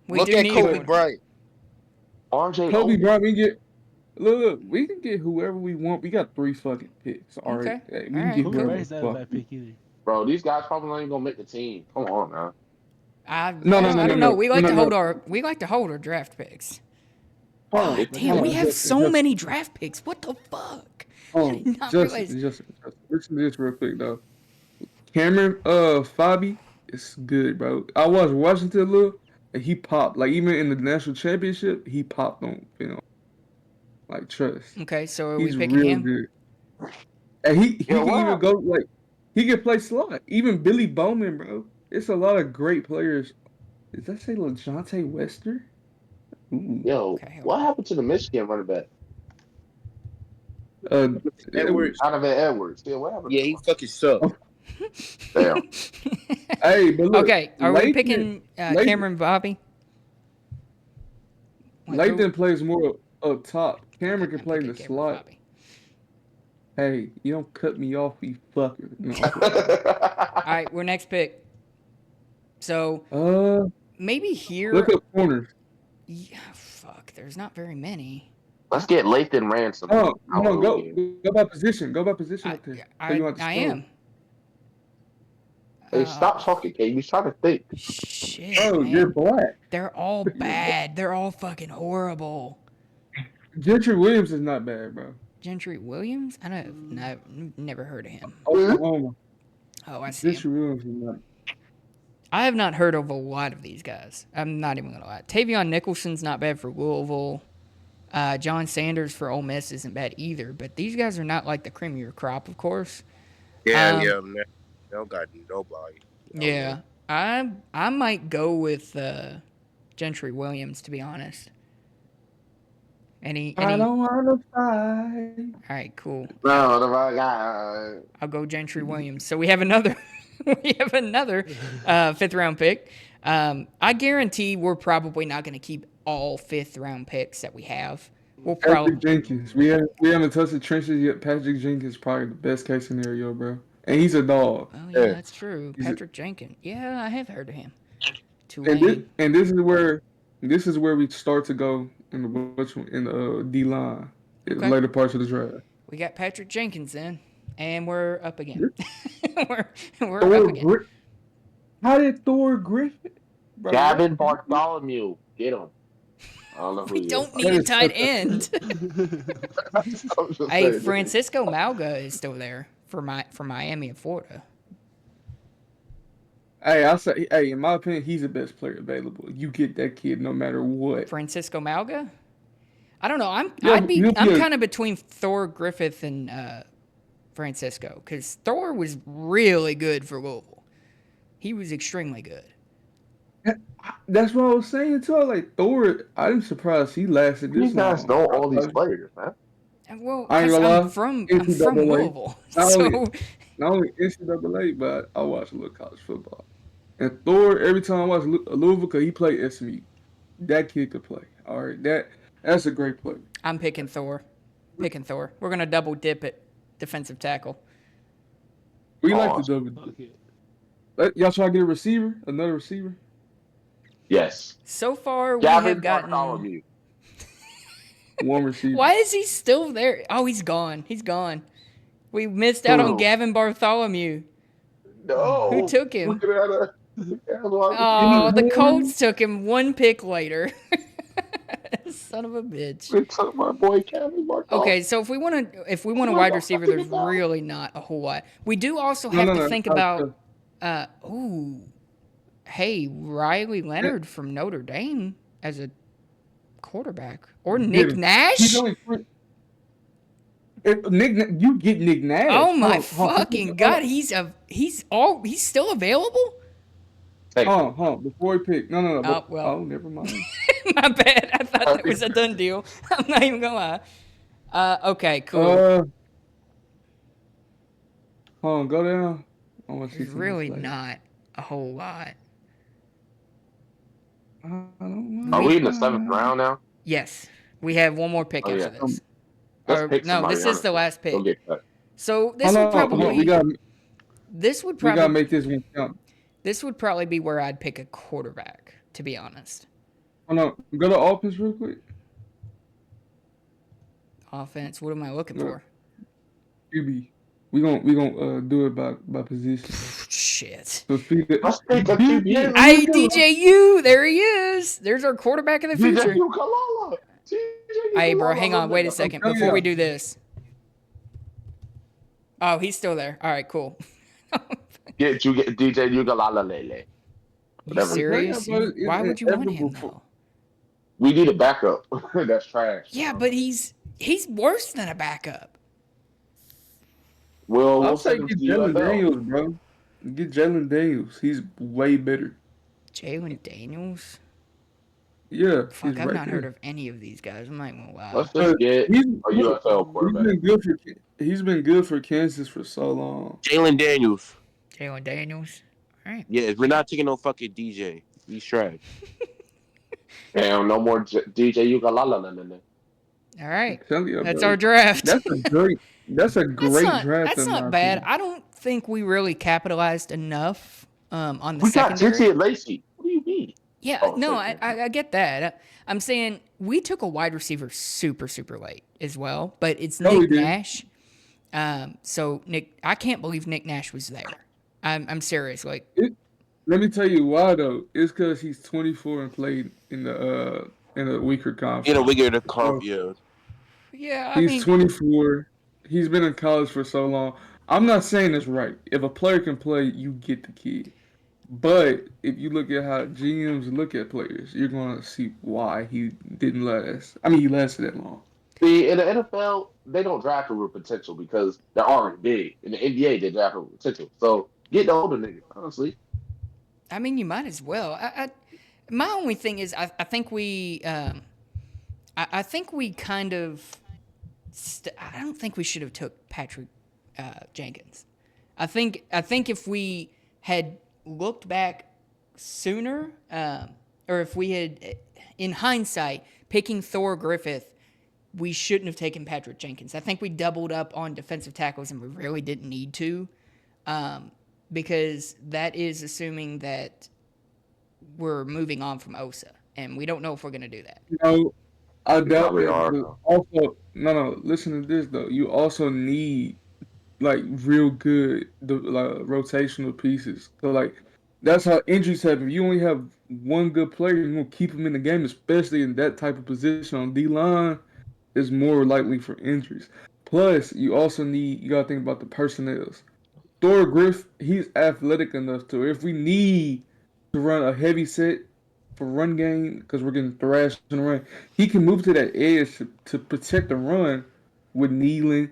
We Look do at need a Kobe corner. Bryant. RJ. Kobe Oden. Bryant, we can get whoever we want. We got 3 fucking picks. All right. Okay. Hey, we All can right. get Kobe whoever Bryant's the not a fuck bad we- pick either. Bro, these guys probably not even gonna make the team. Come on, man. I No, don't know. We like no, to no. hold our draft picks. Hold on, Damn, hold we on, have Justin, so Justin, many draft picks. What the fuck? hold I on. did not Justin, realize. Justin. Listen to this real quick though. Cameron, Fabi is good, bro. I watched Washington a little, and he popped. Like even in the national championship, he popped on film. Like trust. Okay, so are He's we picking real him? good. And he Yeah, can wow. even go like he can play slot. Even Billy Bowman, bro. It's a lot of great players. Did that say LeJontay Wester? Ooh. Yo, Okay, hold what on. happened to the Michigan running back? Edwards. Donovan Edwards. Yeah, what happened? Yeah, to he him? fucking sucked. Damn. Hey, but look. Okay, are we Lathan- picking Lathan- Cameron Bobby? Lathan plays more up top. Cameron can play in the slot. Hey, you don't cut me off, you fucker. No. All right, we're next pick. So maybe here. Look up corners. Yeah, fuck. There's not very many. Let's get Lathan Ransom. Oh, out no, of the go game. by position. Go by position up there. So you want to I start. am. Hey, stop talking, Caib. He's trying to think. Shit. Oh, man. you're black. They're all bad. They're all fucking horrible. Gentry Williams is not bad, bro. Gentry Williams? I don't. No, I've never heard of him. Oklahoma. Oh, I see. Gentry Williams is not. I have not heard of a lot of these guys. I'm not even gonna lie. Tavion Nicholson's not bad for Louisville. John Sanders for Ole Miss isn't bad either. But these guys are not like the cream of your crop, of course. Yeah, Um, yeah, man. They don't got nobody. Yeah, I might go with Gentry Williams, to be honest. Any I don't want to fight. All right, cool. No, the right guy. I'll go Gentry Williams. So we have another fifth round pick. I guarantee we're probably not going to keep all fifth round picks that we have. We'll probably Patrick Jenkins. We haven't touched the trenches yet. Patrick Jenkins is probably the best case scenario, bro. And he's a dog. Oh yeah, that's true. He's Patrick Jenkins. Yeah, I have heard of him. And this is where This is where we start to go in the D line in the Okay. later parts of the draft. We got Patrick Jenkins in, and we're up again. Yeah. we're up Thor again. How did Thor Griffin? Bro, Gavin Bartholomew, get him. I don't know who We he don't is. need a tight end. I'm just Hey, saying. Francisco Malga is still there for Miami and Florida. Hey, in my opinion, he's the best player available. You get that kid no matter what. Francisco Malga? I don't know. I'm Yeah, I'm kind of between Thor Griffith and Francisco, because Thor was really good for Louisville. He was extremely good. That's what I was saying too. Like Thor, I'm surprised he lasted You this guys long. know all these players, man. Well, I ain't 'cause gonna I'm lie, from NCAA. Louisville, Not so not only NCAA, but I watch a little college football. And Thor, every time I watch Louisville, because he played SMU, that kid could play. All right, that's a great player. I'm picking Thor. We're gonna double dip at defensive tackle. We like the Awesome. double. Okay. Y'all try to get a receiver, another receiver. Yes. So far, we Gavin have gotten. Bartholomew. One receiver. Why is he still there? Oh, he's gone. We missed out on Who? Gavin Bartholomew. No. Who took him? Look at that. Oh, the Colts took him one pick later. Son of a bitch. They took my boy Gavin Bartholomew. Okay, so if we want a wide receiver, there's really not a whole lot. We do also have to think about. Hey, Riley Leonard from Notre Dame as a quarterback, or Nick Nash. He's only you get Nick Nash. Oh my fucking god, he's still available? Hey, before he picked. No. Oh, well. Oh, never mind. My bad. I thought that was a done deal. I'm not even gonna lie. Okay, cool. Go down. I want to see There's some really plays. not a whole lot. I don't know. are we in the 7th round now? Yes, we have one more pick Oh, after yeah. this. Let's pick No, somebody, this is the honestly. last pick. Go get cut. So this Hold would on, probably we gotta make this one count. this would probably be where I'd pick a quarterback, to be honest. Hold on, go to offense real quick. Offense. What am I looking No. for? QB. We gonna do it by position. Shit. So speed it. Let's pick a QB. Hey, DJU, there he is. There's our quarterback of the future. DJ Ukalala. Hey, bro, hang on. Wait a second telling before you. we do this. Oh, he's still there. All right, cool. Get DJ Ukalala Lele. You serious? Yeah, but Why would you want him, inevitable. though? We need a backup. That's trash. Yeah, but he's worse than a backup. We'll I'll say send him get to Jalen UFL. Daniels, bro. Get Jalen Daniels. He's way better. Jalen Daniels? Yeah. Fuck, he's I've right not there. heard of any of these guys. I'm not even gonna lie. Let's just get He's- a UFL quarterback. He's been good for Kansas for so long. Jalen Daniels. Jalen Daniels? All right. Yeah, we're not taking no fucking DJ. He's trash. Damn, no more DJ Ukalala. All right. Tell you, That's bro. our draft. That's a great draft. That's in my not bad. opinion. I don't think we really capitalized enough on the We got secondary. JT and Lacey. What do you mean? Yeah, Oh, no, secondary. I get that. I'm saying we took a wide receiver super late as well, but it's No, we Nick didn't. Nash. So Nick, I can't believe Nick Nash was there. I'm serious. Like, Let me tell you why though. It's because he's 24 and played in a weaker conference. In a wigger to comp, yeah. yeah, He's 24. He's been in college for so long. I'm not saying it's right. If a player can play, you get the kid. But if you look at how GMs look at players, you're going to see why he didn't last. I mean, he lasted that long. See, in the NFL, they don't draft him with potential because they're already big. In the NBA, they draft him with potential. So get the older nigga, honestly. I mean, you might as well. My only thing is, I think we kind of. I don't think we should have took Patrick Jenkins. I think if we had looked back sooner, or if we had, in hindsight, picking Thor Griffith, we shouldn't have taken Patrick Jenkins. I think we doubled up on defensive tackles, and we really didn't need to. Because that is assuming that we're moving on from Osa. and we don't know if we're going to do that. You know, I We doubt probably that. are. But also, no. Listen to this though. You also need like real good rotational pieces. So like that's how injuries happen. If you only have one good player, you're gonna keep him in the game, especially in that type of position on D line. Is more likely for injuries. Plus, you gotta think about the personnels. Thor Griff, he's athletic enough to if we need to run a heavy set for run game because we're getting thrashed in the run, he can move to that edge to protect the run with kneeling.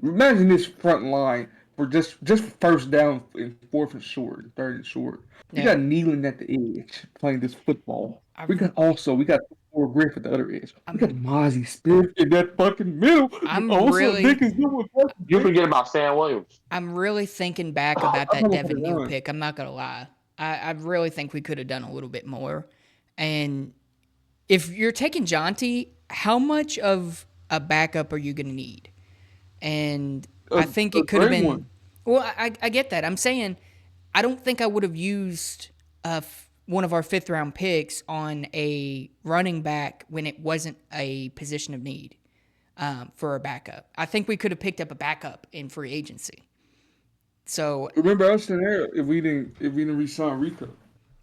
Imagine this front line for just first down and fourth and short, and third and short. We Yeah. got kneeling at the edge playing this football. We I'm, got Thor Griff at the other edge. We got I'm, Mozzie Smith in that fucking middle. I'm Also, really, Nick is doing You forget about Sam Williams. I'm really thinking back about I'm that talking about Devin the Neal run. pick. I'm not gonna lie. I really think we could have done a little bit more. And if you're taking Jonty, how much of a backup are you gonna need? And I think A it could have great been. one. Well, I get that. I'm saying I don't think I would have used one of our fifth round picks on a running back when it wasn't a position of need for a backup. I think we could have picked up a backup in free agency. So Remember our scenario if we didn't re-sign Rico.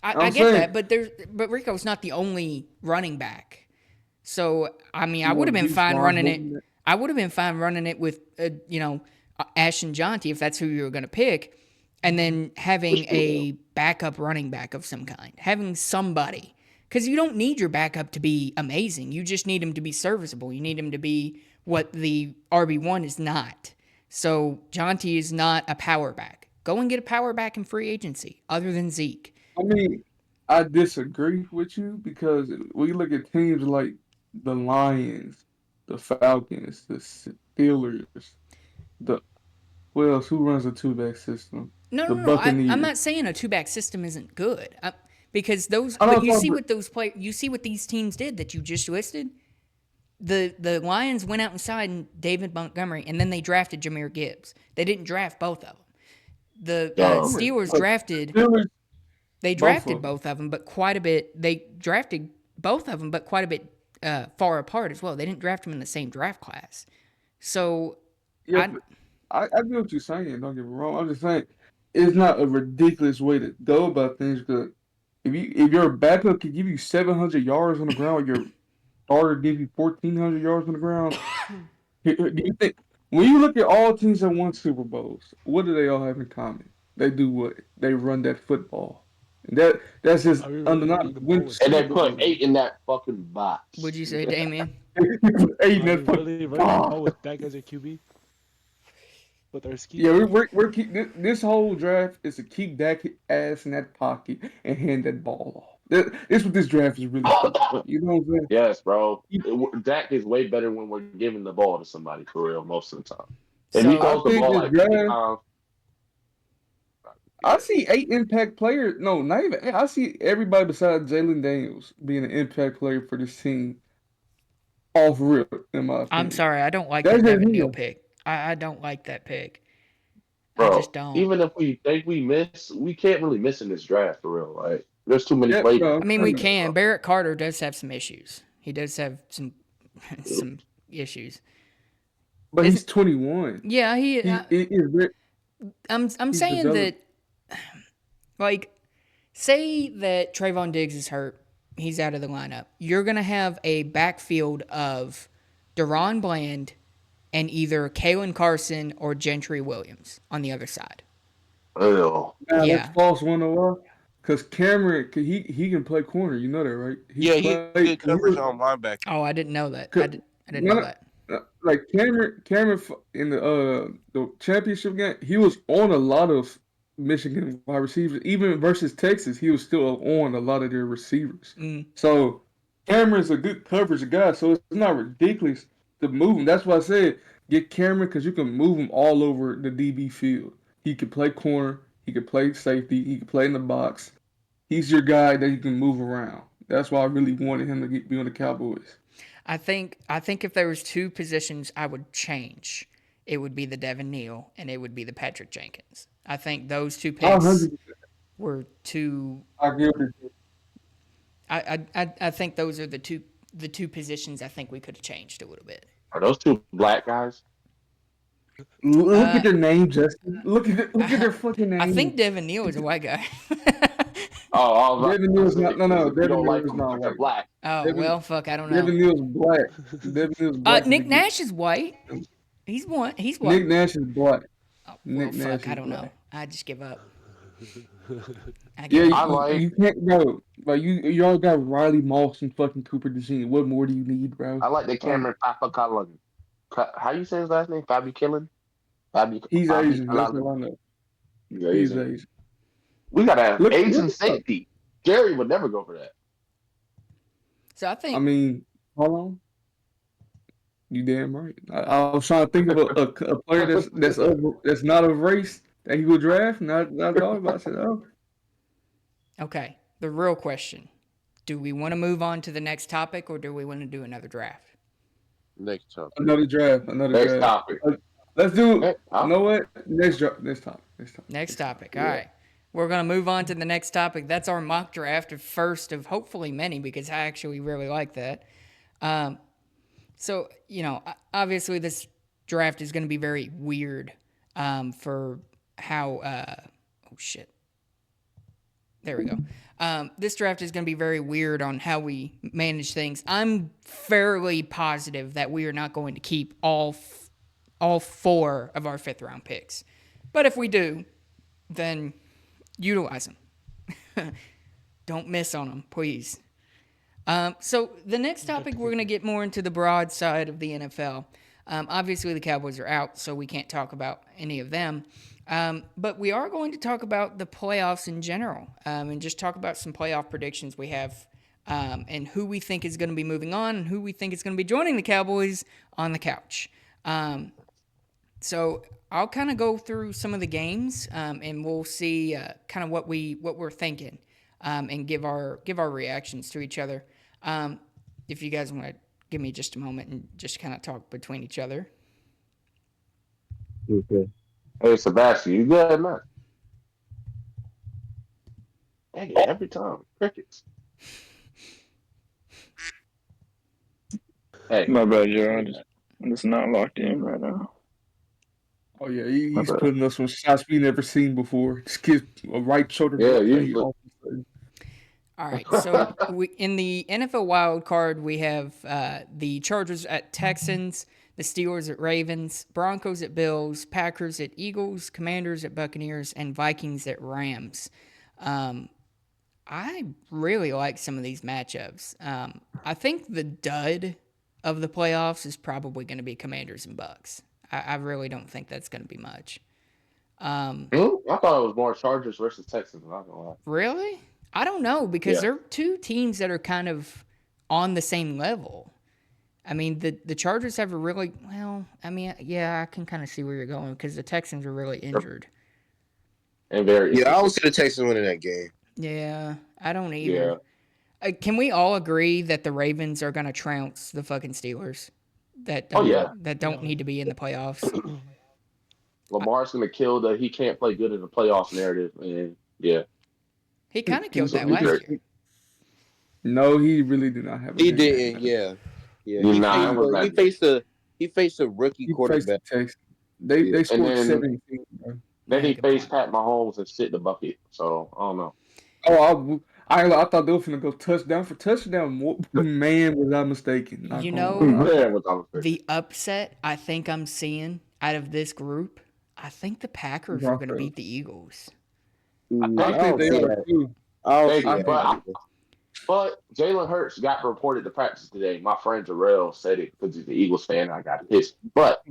I I'm get saying that, but Rico's not the only running back. So I mean, I you would have want been to fine use running it. Ron I would have been fine running it with Ashton Jonty if that's who you were going to pick, and then having a backup running back of some kind, having somebody. Because you don't need your backup to be amazing. You just need him to be serviceable. You need him to be what the RB1 is not. So Jonty is not a power back. Go and get a power back in free agency, other than Zeke. I mean, I disagree with you because we look at teams like the Lions, the Falcons, the Steelers, the who else? Who runs a two-back system? No, The no, no. I'm Buccaneers. not saying a two back system isn't good. Because those, I'm but not you see talking. what those play, you see what these teams did that you just listed. The Lions went out and signed David Montgomery, and then they drafted Jahmyr Gibbs. They didn't draft both of them. The Dumb. Steelers Like, drafted. Steelers, They both of drafted them. both of them, but quite a bit. They drafted both of them, but quite a bit far apart as well. They didn't draft them in the same draft class. So, Yeah, I but I get what you're saying. Don't get me wrong. I'm just saying it's not a ridiculous way to go about things. Because if your backup can give you 700 yards on the ground, your starter give you 1,400 yards on the ground. Do you think when you look at all teams that won Super Bowls, what do they all have in common? They do what? They run that football. And that's just Are we really running undeniable. the ball Win with And they Super put Dak? Bowls. 8 in that fucking box. would you say, Damien? Eight in Are we that fucking really running the ball box. with Dak as a QB? With our scheme? Yeah, we're keep this whole draft is to keep Dak ass in that pocket and hand that ball off. This what this draft is really for. You know what I'm Yes, bro. saying? Dak is way better when we're giving the ball to somebody for real most of the time. If he So, I throws the think ball this like 50 draft. times, I see 8 impact players. No, not even. I see everybody besides Jalen Daniels being an impact player for this team. Off rip, in my I'm opinion. sorry, I don't like That's that just Devin me. Neal pick. I don't like that pick. I bro, just don't. even if we think we miss, we can't really miss in this draft for real. Like, there's too many Yep, plays. no, I mean, we I'm saying. can. Barrett Carter does have some issues. He does have some some issues. But he's Isn't 21. yeah, he. He is very, I'm he's saying developed. that, like, say that Trayvon Diggs is hurt, he's out of the lineup. You're gonna have a backfield of Deron Bland and either Kalen Carson or Gentry Williams on the other side. Ew. Now that's Yeah. false 101. Because Cameron, he can play corner. You know that, right? He Yeah, he played. good coverage on linebacker. Oh, I didn't know that. Cause, I didn't no, know no, that. like Cameron in the championship game, he was on a lot of Michigan wide receivers. Even versus Texas, he was still on a lot of their receivers. Mm. So Cameron's a good coverage guy. So it's not ridiculous to move him. That's why I said get Cameron because you can move him all over the DB field. He could play corner. He could play safety. He could play in the box. He's your guy that you can move around. That's why I really wanted him to be on the Cowboys. I think if there was two positions I would change, it would be the Devin Neal and it would be the Patrick Jenkins. I think those two picks 100%. were too. I agree with you. I think those are the two positions I think we could have changed a little bit. Are those two black guys? Look at their name, Justin. Look at their fucking name. I think Devin Neal is a white guy. Oh, Devin Neal's not. No, you Devin don't Neal like is them not because they're white. black. Oh, Devin- well, fuck, I don't know. Devin Neal's black. Devin Neal's black. Nick Nash is white. He's white. Nick white. Nash is black. Oh, well, Nick Nash fuck, I is don't know. black. I just give up. I Yeah, give I up. like- you can't, bro. Like you all got Riley Moss and fucking Cooper DeJean. What more do you need, bro? I like the Cameron Papa Cullen. How you say his last name? Fabi Killen? He's Fabi Asian. That's Cullen. all I know. He's He's Asian. Asian. We gotta have Look Asian up. safety. Jerry would never go for that. So I think I mean, hold on. You damn right. I was trying to think of a player that's not of race that he would draft. Not thought about. I said, oh, okay. The real question: do we want to move on to the next topic, or do we want to do another draft? Next topic. another draft. Next topic. Let's do. Hey, You know what? Next topic. Next topic. All right. We're going to move on to the next topic. That's our mock draft, of first of hopefully many, because I actually really like that. So, obviously this draft is going to be very weird for how... oh, shit. There we go. This draft is going to be very weird on how we manage things. I'm fairly positive that we are not going to keep all four of our fifth-round picks. But if we do, then utilize them. Don't miss on them, please. So the next topic, we're going to get more into the broad side of the NFL. Obviously, the Cowboys are out, so we can't talk about any of them. But we are going to talk about the playoffs in general, and just talk about some playoff predictions we have, and who we think is going to be moving on, and who we think is going to be joining the Cowboys on the couch. So I'll kind of go through some of the games, and we'll see kind of what we're thinking, and give our reactions to each other. If you guys want to give me just a moment and just kind of talk between each other. Okay. Hey, Sebastion, you good, man? Dang it, every time. Crickets. Hey. My bad, Joe. I'm just not locked in right now. Oh yeah, he's putting us on shots we never seen before. Just gives a right shoulder. Yeah, usually. All right, so in the NFL wild card, we have the Chargers at Texans, the Steelers at Ravens, Broncos at Bills, Packers at Eagles, Commanders at Buccaneers, and Vikings at Rams. I really like some of these matchups. I think the dud of the playoffs is probably going to be Commanders and Bucks. I really don't think that's going to be much. I thought it was more Chargers versus Texans. I'm not gonna lie. Really? I don't know, because they're two teams that are kind of on the same level. I mean, the Chargers have a really, I can kind of see where you're going, because the Texans are really injured. And very I don't see the Texans winning that game. Yeah, I don't either. Yeah. Can we all agree that the Ravens are going to trounce the fucking Steelers? That don't need to be in the playoffs. Lamar's going to kill the he can't play good in the playoffs narrative. And he kind of killed that last year. No, he really did not have. He didn't. Yeah. He faced a rookie quarterback. They scored 17. Then he faced Pat Mahomes and sit the bucket. So I don't know. Oh, I thought they were finna go touchdown for touchdown. Man, was I mistaken? The upset I think I'm seeing out of this group, I think the Packers are going to beat the Eagles. I think they are too. But Jalen Hurts got reported to practice today. My friend Jarrell said it because he's an Eagles fan. I got pissed. But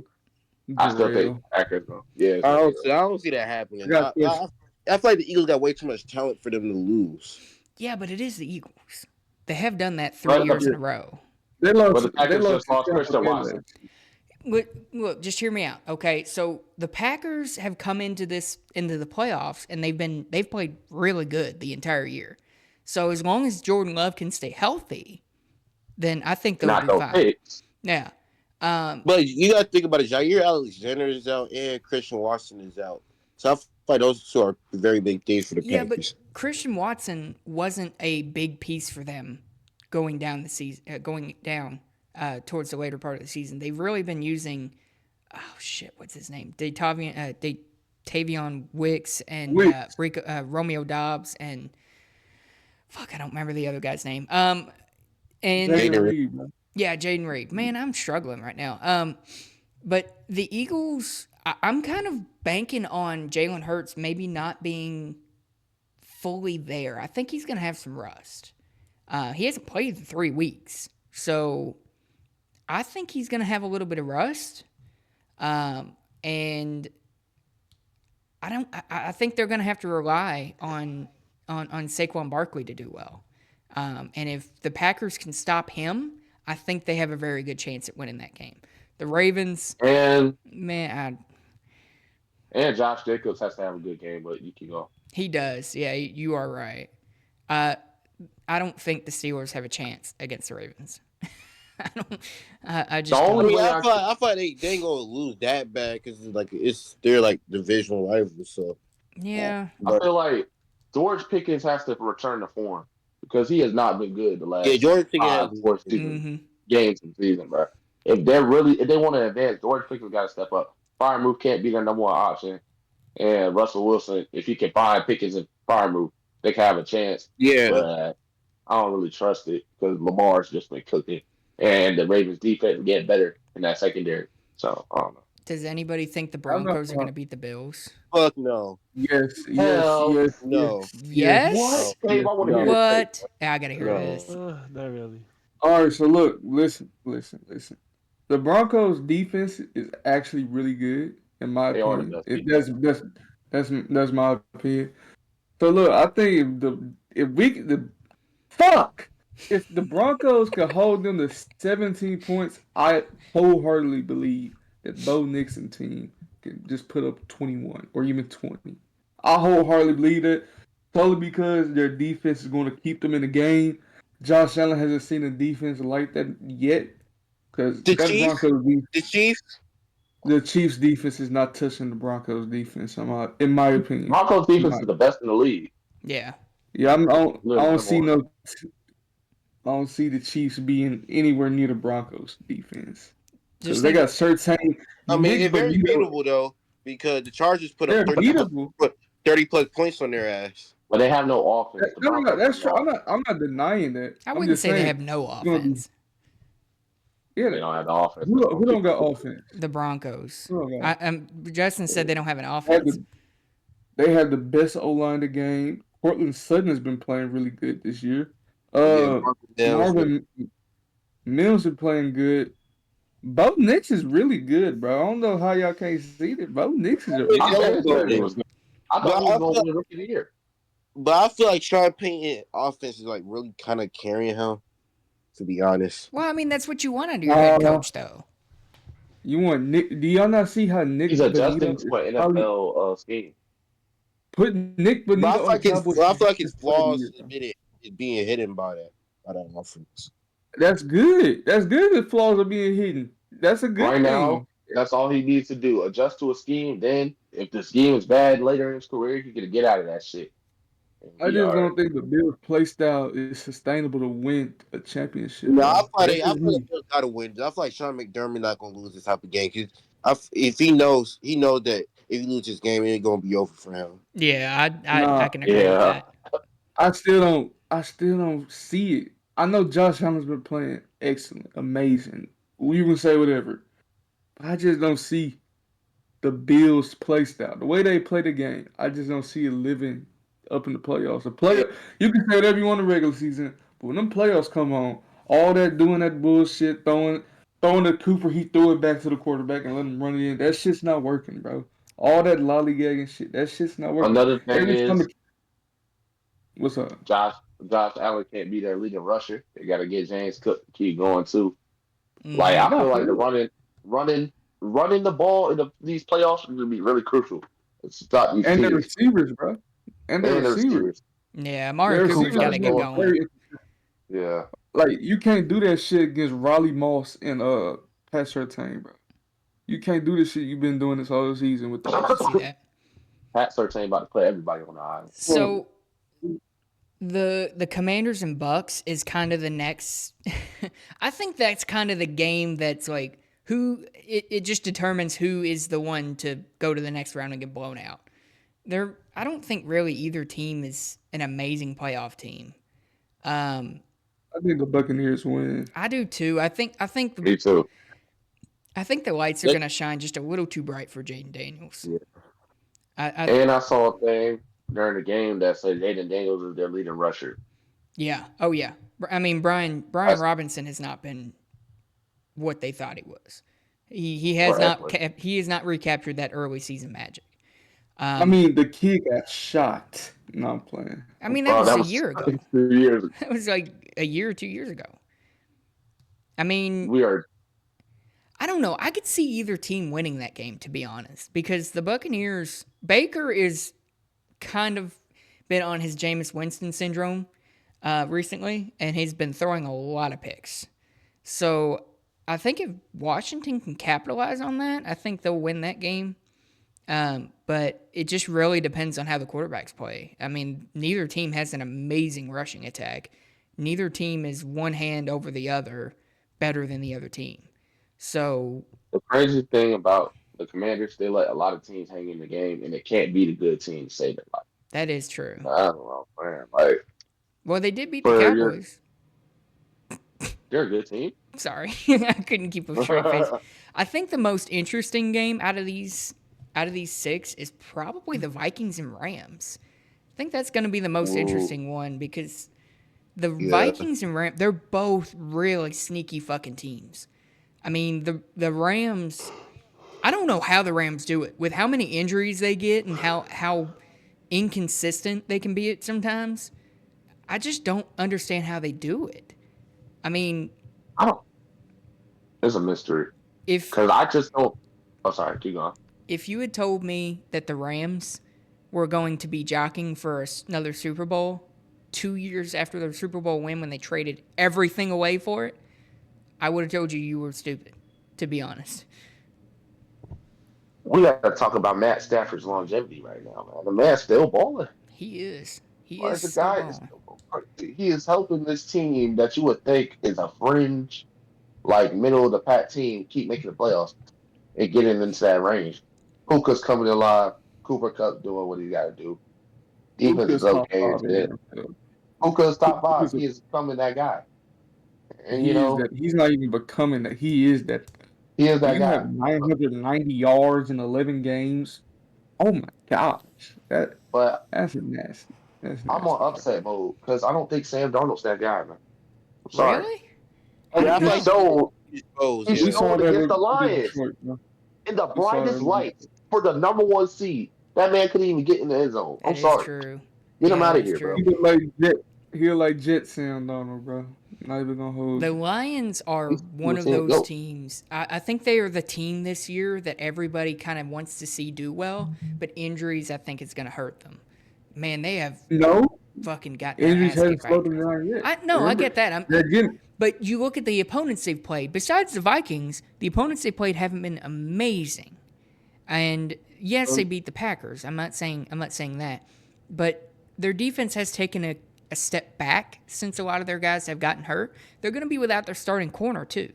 I still think Packers though. Yeah. I don't see that happening. I feel like the Eagles got way too much talent for them to lose. Yeah, but it is the Eagles. They have done that 3 years in a row. They lost. The Packers just lost Christian Watson. Look, just hear me out, okay? So the Packers have come into the playoffs, and they've played really good the entire year. So as long as Jordan Love can stay healthy, then I think they'll be fine. Picks. Yeah. But you got to think about it. Jair Alexander is out, and Christian Watson is out. So I feel like those two are very big things for the Yeah, but Packers. Christian Watson wasn't a big piece for them going down the season, towards the later part of the season. They've really been using, oh shit, what's his name? Tavion Wicks and Wicks. Romeo Dobbs and fuck, I don't remember the other guy's name. Jaden Jaden Reed, man. Yeah, Jaden Reed. Man, I'm struggling right now. But the Eagles, I'm kind of banking on Jalen Hurts maybe not being fully there. I think he's going to have some rust. He hasn't played in 3 weeks, so I think he's going to have a little bit of rust. And I think they're going to have to rely on Saquon Barkley to do well. And if the Packers can stop him, I think they have a very good chance at winning that game. The Ravens, And man, Josh Jacobs has to have a good game, but you can go. he does. Yeah, you are right. I don't think the Steelers have a chance against the Ravens. I just The don't. only- I feel like they ain't gonna lose that bad because they're like divisional rivals. So Yeah. I feel like George Pickens has to return to form because he has not been good the last George five, Pickens. 4 games in the season, bro. If they want to advance, George Pickens got to step up. Freiermuth can't be their number one option, and Russell Wilson, if he can find Pickens and Freiermuth, they can have a chance. Yeah. But I don't really trust it because Lamar's just been cooking, and the Ravens defense is getting better in that secondary. So I don't know. Does anybody think the Broncos are going to beat the Bills? Fuck no. Yes, Hell no. Yes? What? Babe, I want to hear What? Yeah, I got to hear No. this. Not really. All right, so look, listen. The Broncos' defense is actually really good, in my They are the opinion. best That's my opinion. So look, I think if the Broncos could hold them to 17 points, I wholeheartedly believe that Bo Nixon team can just put up 21 or even 20. I wholeheartedly believe that solely because their defense is going to keep them in the game. Josh Allen hasn't seen a defense like that yet because The Chiefs' defense is not touching the Broncos' defense. In my opinion. Broncos defense is the best in the league. Yeah. Yeah, I don't see the Chiefs being anywhere near the Broncos defense because they got certain. I mean, it's very beatable though because the Chargers put up 30 plus points on their ass. But they have no offense. That's true. I'm not denying that. I wouldn't say they have no offense. Yeah, they don't have the offense. Who don't got offense? The Broncos. Oh, Justin said they don't have an offense. They have the best O-line in the game. Cortland Sutton has been playing really good this year. Marvin Mills is playing good. Bo Nix is really good, bro. I don't know how y'all can't see that. Bo Nix is a really I thought he was going to win Rookie of the Year. But I feel like Sean Payton offense is like really kind of carrying him, to be honest. Well, I mean, that's what you want out of your head coach, though. You want Nick? Do y'all not see how Nick? He's adjusting to an NFL scheme. Put Nick Bonito. I feel like his flaws is being hidden by that offense. That's good. That's good. His flaws are being hidden. That's a good right thing. Now. That's all he needs to do. Adjust to a scheme. Then, if the scheme is bad later in his career, he can get out of that shit. I just don't think the Bills' play style is sustainable to win a championship. No, I feel like Bills got to win. I feel like Sean McDermott not gonna lose this type of game because if he knows that if he loses this game, it's gonna be over for him. Yeah, I can agree with that. I still don't see it. I know Josh Allen's been playing excellent, amazing. You can say whatever. I just don't see the Bills' play style. The way they play the game, I just don't see it living up in the playoffs. You can say whatever you want in the regular season, but when them playoffs come on, all that doing that bullshit, throwing the Cooper, he threw it back to the quarterback and let him run it in. That shit's not working, bro. All that lollygagging shit, that shit's not working. Another thing is, what's up? Josh Allen can't be their leading rusher. They got to get James Cook to keep going too. Like I feel like the running the ball in these playoffs is going to be really crucial. Stop these and the receivers, bro. And the receivers. Yeah, Mario Cooper's got to get going. Yeah. Like, you can't do that shit against Raleigh Moss and Pat Surtain, bro. You can't do this shit you've been doing this whole season with the see that. Pat Surtain about to put everybody on the island. So the Commanders and Bucks is kind of the next. I think that's kind of the game that's like who it just determines who is the one to go to the next round and get blown out. I don't think really either team is an amazing playoff team. I think the Buccaneers win. I do too. I think Me too. I think the lights are going to shine just a little too bright for Jaden Daniels. Yeah. I I saw a thing during the game that said Jaden Daniels is their leading rusher. Yeah. Oh yeah. I mean Brian Robinson has not been what they thought he was. He has not recaptured that early season magic. I mean, the kid got shot. No, I'm playing. I mean, that was a year ago. 2 years ago. That was like a year or 2 years ago. I mean, I don't know. I could see either team winning that game, to be honest, because the Buccaneers, Baker is kind of been on his Jameis Winston syndrome recently, and he's been throwing a lot of picks. So I think if Washington can capitalize on that, I think they'll win that game. But it just really depends on how the quarterbacks play. I mean, neither team has an amazing rushing attack. Neither team is one hand over the other better than the other team. So the crazy thing about the Commanders, they let a lot of teams hang in the game, and it can't be the good team to save it. That is true. I don't know, man. Well, they did beat the Cowboys. They're a good team. Sorry, I couldn't keep a straight face. I think the most interesting game out of these 6 is probably the Vikings and Rams. I think that's going to be the most interesting one because the Vikings and Rams, they're both really sneaky fucking teams. I mean, the Rams, I don't know how the Rams do it with how many injuries they get and how inconsistent they can be at sometimes. I just don't understand how they do it. I mean, it's a mystery. Because I just don't. Oh, sorry. Keep going. If you had told me that the Rams were going to be jockeying for another Super Bowl 2 years after their Super Bowl win when they traded everything away for it, I would have told you were stupid, to be honest. We got to talk about Matt Stafford's longevity right now, man. The man's still balling. He is. He is helping this team that you would think is a fringe, like middle of the pack team, keep making the playoffs and getting into that range. Puka's coming alive. Cooper Kupp doing what he got to do. Defense is okay. Puka's top 5. He is becoming that guy. And he's not even becoming that. He is that. He is that guy. Have 990 yards in 11 games. Oh my gosh, that's nasty. I'm on upset mode because I don't think Sam Darnold's that guy, man. I'm sorry. Really? Yeah, He's so he's showed against the Lions in the brightest lights for the number 1 seed. That man couldn't even get in the end zone. I'm sorry. True. Get him out of here, true. bro. He'll like Jet Sam Darnold, bro. Not even gonna hold. The Lions are one of those teams. I think they are the team this year that everybody kind of wants to see do well, but injuries, I think, is going to hurt them. Man, they have fucking got that injuries ass haven't kicked slowed them down yet. I get that. But you look at the opponents they've played. Besides the Vikings, the opponents they played haven't been amazing. And yes, they beat the Packers. I'm not saying that, but their defense has taken a step back since a lot of their guys have gotten hurt. They're going to be without their starting corner too.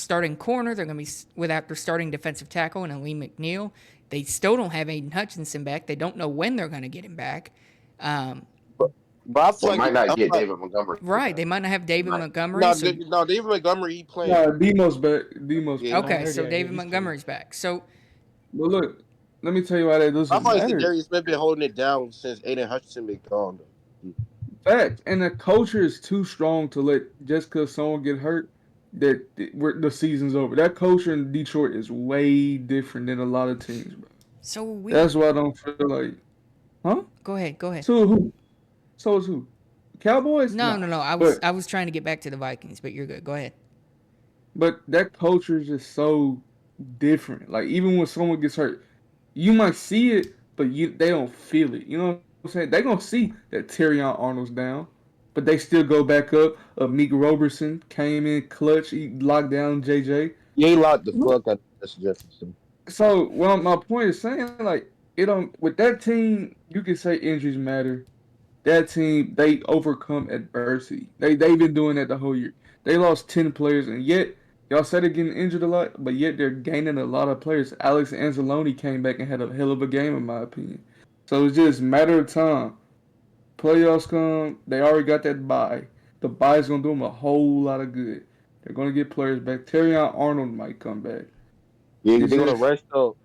They're going to be without their starting defensive tackle and Lee McNeil. They still don't have Aiden Hutchinson back. They don't know when they're going to get him back. But I feel they might not get David Montgomery. Right, they might not have David Montgomery. No, David Montgomery, he playing. No, Demo's back. Okay, so David Montgomery's back. So, well, look, let me tell you why that doesn't matter. I feel like Darius Smith been holding it down since Aiden Hutchinson been gone. Fact, and the culture is too strong to let just because someone get hurt that the season's over. That culture in Detroit is way different than a lot of teams, bro. So that's why I don't feel like, huh? Go ahead. So who? So is who? Cowboys? No. I was trying to get back to the Vikings, but you're good. Go ahead. But that culture is just so different. Like even when someone gets hurt, you might see it, but they don't feel it. You know what I'm saying? They're gonna see that Terrion Arnold's down, but they still go back up. Meek Robertson came in clutch. He locked down JJ. Yeah, he locked the fuck out of Jefferson. So, well, my point is saying, like, it don't with that team. You can say injuries matter. That team, they overcome adversity. They've been doing that the whole year. They lost 10 players, and yet y'all said they're getting injured a lot, but yet they're gaining a lot of players. Alex Anzalone came back and had a hell of a game, in my opinion. So it's just a matter of time. Playoffs come, they already got that bye. The bye is gonna do them a whole lot of good. They're gonna get players back. Terrion Arnold might come back. Yeah, It's they're gonna just rest up.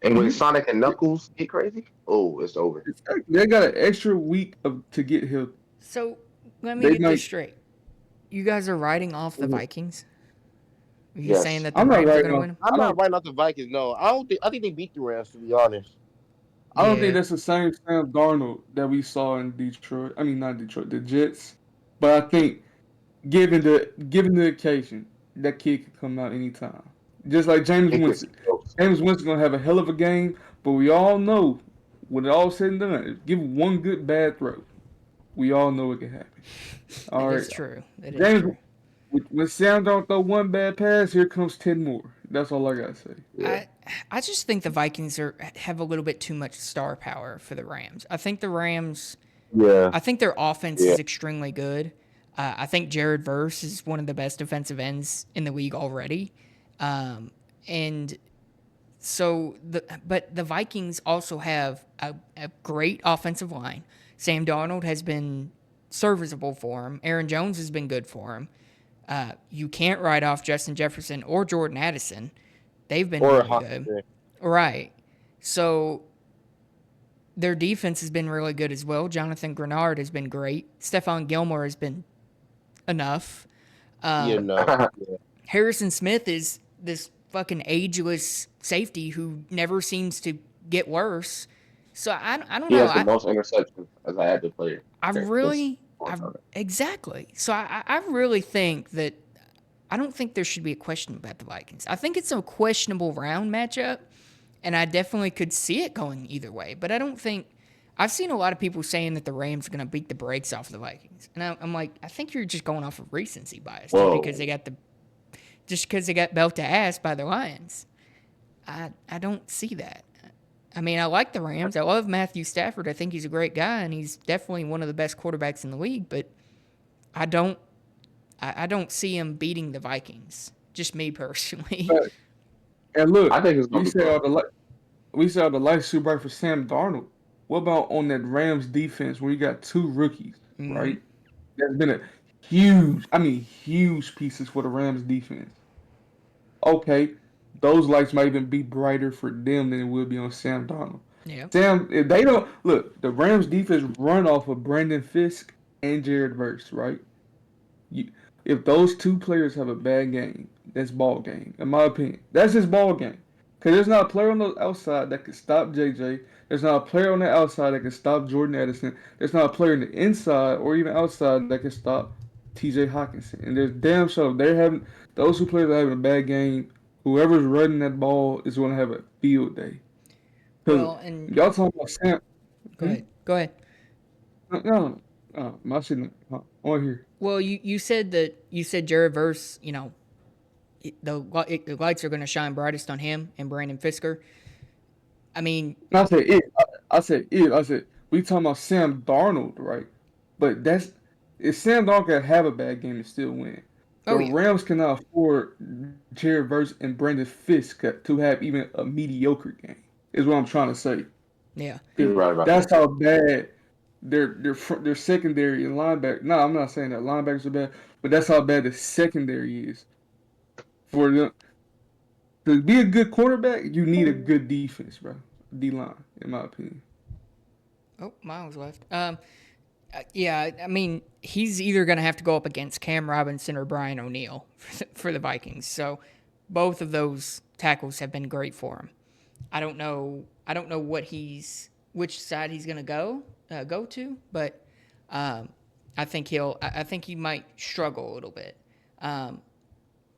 And when Sonic and Knuckles get crazy, oh, it's over. they got an extra week to get healthy. So let me They get this might. straight. You guys are writing off the Vikings? Are you saying Yes. that the I'm not Rams are right going to now. win them? I'm not writing out the Vikings. No, I don't think. I think they beat the Rams. To be honest. I don't think Yeah. that's the same Sam Darnold that we saw in Detroit. I mean, not Detroit, the Jets. But I think, given the occasion, that kid could come out anytime. Just like James It could be Winston. close. James Winston gonna have a hell of a game, but we all know when it all said and done, give one good bad throw, we all know it can happen. All That right, is true. That is James. true. When Sam don't throw one bad pass, here comes 10 more. That's all I gotta say. Yeah. I just think the Vikings have a little bit too much star power for the Rams. I think the Rams. Yeah. I think their offense Yeah. is extremely good. I think Jared Verse is one of the best defensive ends in the league already, and so but the Vikings also have a great offensive line. Sam Darnold has been serviceable for him. Aaron Jones has been good for him. You can't write off Justin Jefferson or Jordan Addison. They've been Or really good. Hawkinson. Right. So their defense has been really good as well. Jonathan Grenard has been great. Stephon Gilmore has been enough. Yeah, no. Yeah. Harrison Smith is this fucking ageless safety who never seems to get worse. So I don't He know. has the most interceptions as I had to play. Exactly. So I really think that I don't think there should be a question about the Vikings. I think it's a questionable round matchup, and I definitely could see it going either way. But I don't think I've seen a lot of people saying that the Rams are going to beat the brakes off the Vikings, and I'm like, I think you're just going off of recency bias Whoa. because they got belt to ass by the Lions. I don't see that. I mean, I like the Rams. I love Matthew Stafford. I think he's a great guy, and he's definitely one of the best quarterbacks in the league. But I don't see him beating the Vikings. Just me personally. And look, I think it's gonna we be said all close. we said all the lights too bright for Sam Darnold. What about on that Rams defense where you got two rookies, right? That's been a huge pieces for the Rams defense. Okay, those lights might even be brighter for them than it would be on Sam Darnold. Yeah. Sam, if they don't look, the Rams defense run off of Brandon Fisk and Jared Verse, right? You, if those two players have a bad game, that's ball game. In my opinion, that's just ball game. Because there's not a player on the outside that can stop JJ. There's not a player on the outside that can stop Jordan Addison. There's not a player in the inside or even outside that can stop TJ Hawkinson. And there's damn sure they're having those two players are having a bad game. Whoever's running that ball is going to have a field day. Well, and Y'all talking about Sam? Go ahead. No, my shit on here. Well, you said Jared Verse, the lights are going to shine brightest on him and Brandon Fisker. I mean, I said it. I said we talking about Sam Darnold, right? But if Sam Darnold can have a bad game and still win. The Rams cannot afford Jared Verse and Brandon Fisk to have even a mediocre game. Is what I'm trying to say. Yeah, You're right about That's that. how bad their secondary and linebacker. No, I'm not saying that linebackers are bad, but that's how bad the secondary is. For them to be a good quarterback, you need a good defense, bro. D line, in my opinion. Oh, Miles left. Yeah, I mean, he's either going to have to go up against Cam Robinson or Brian O'Neill for the Vikings. So both of those tackles have been great for him. I don't know which side he's going to go to, but I think he might struggle a little bit.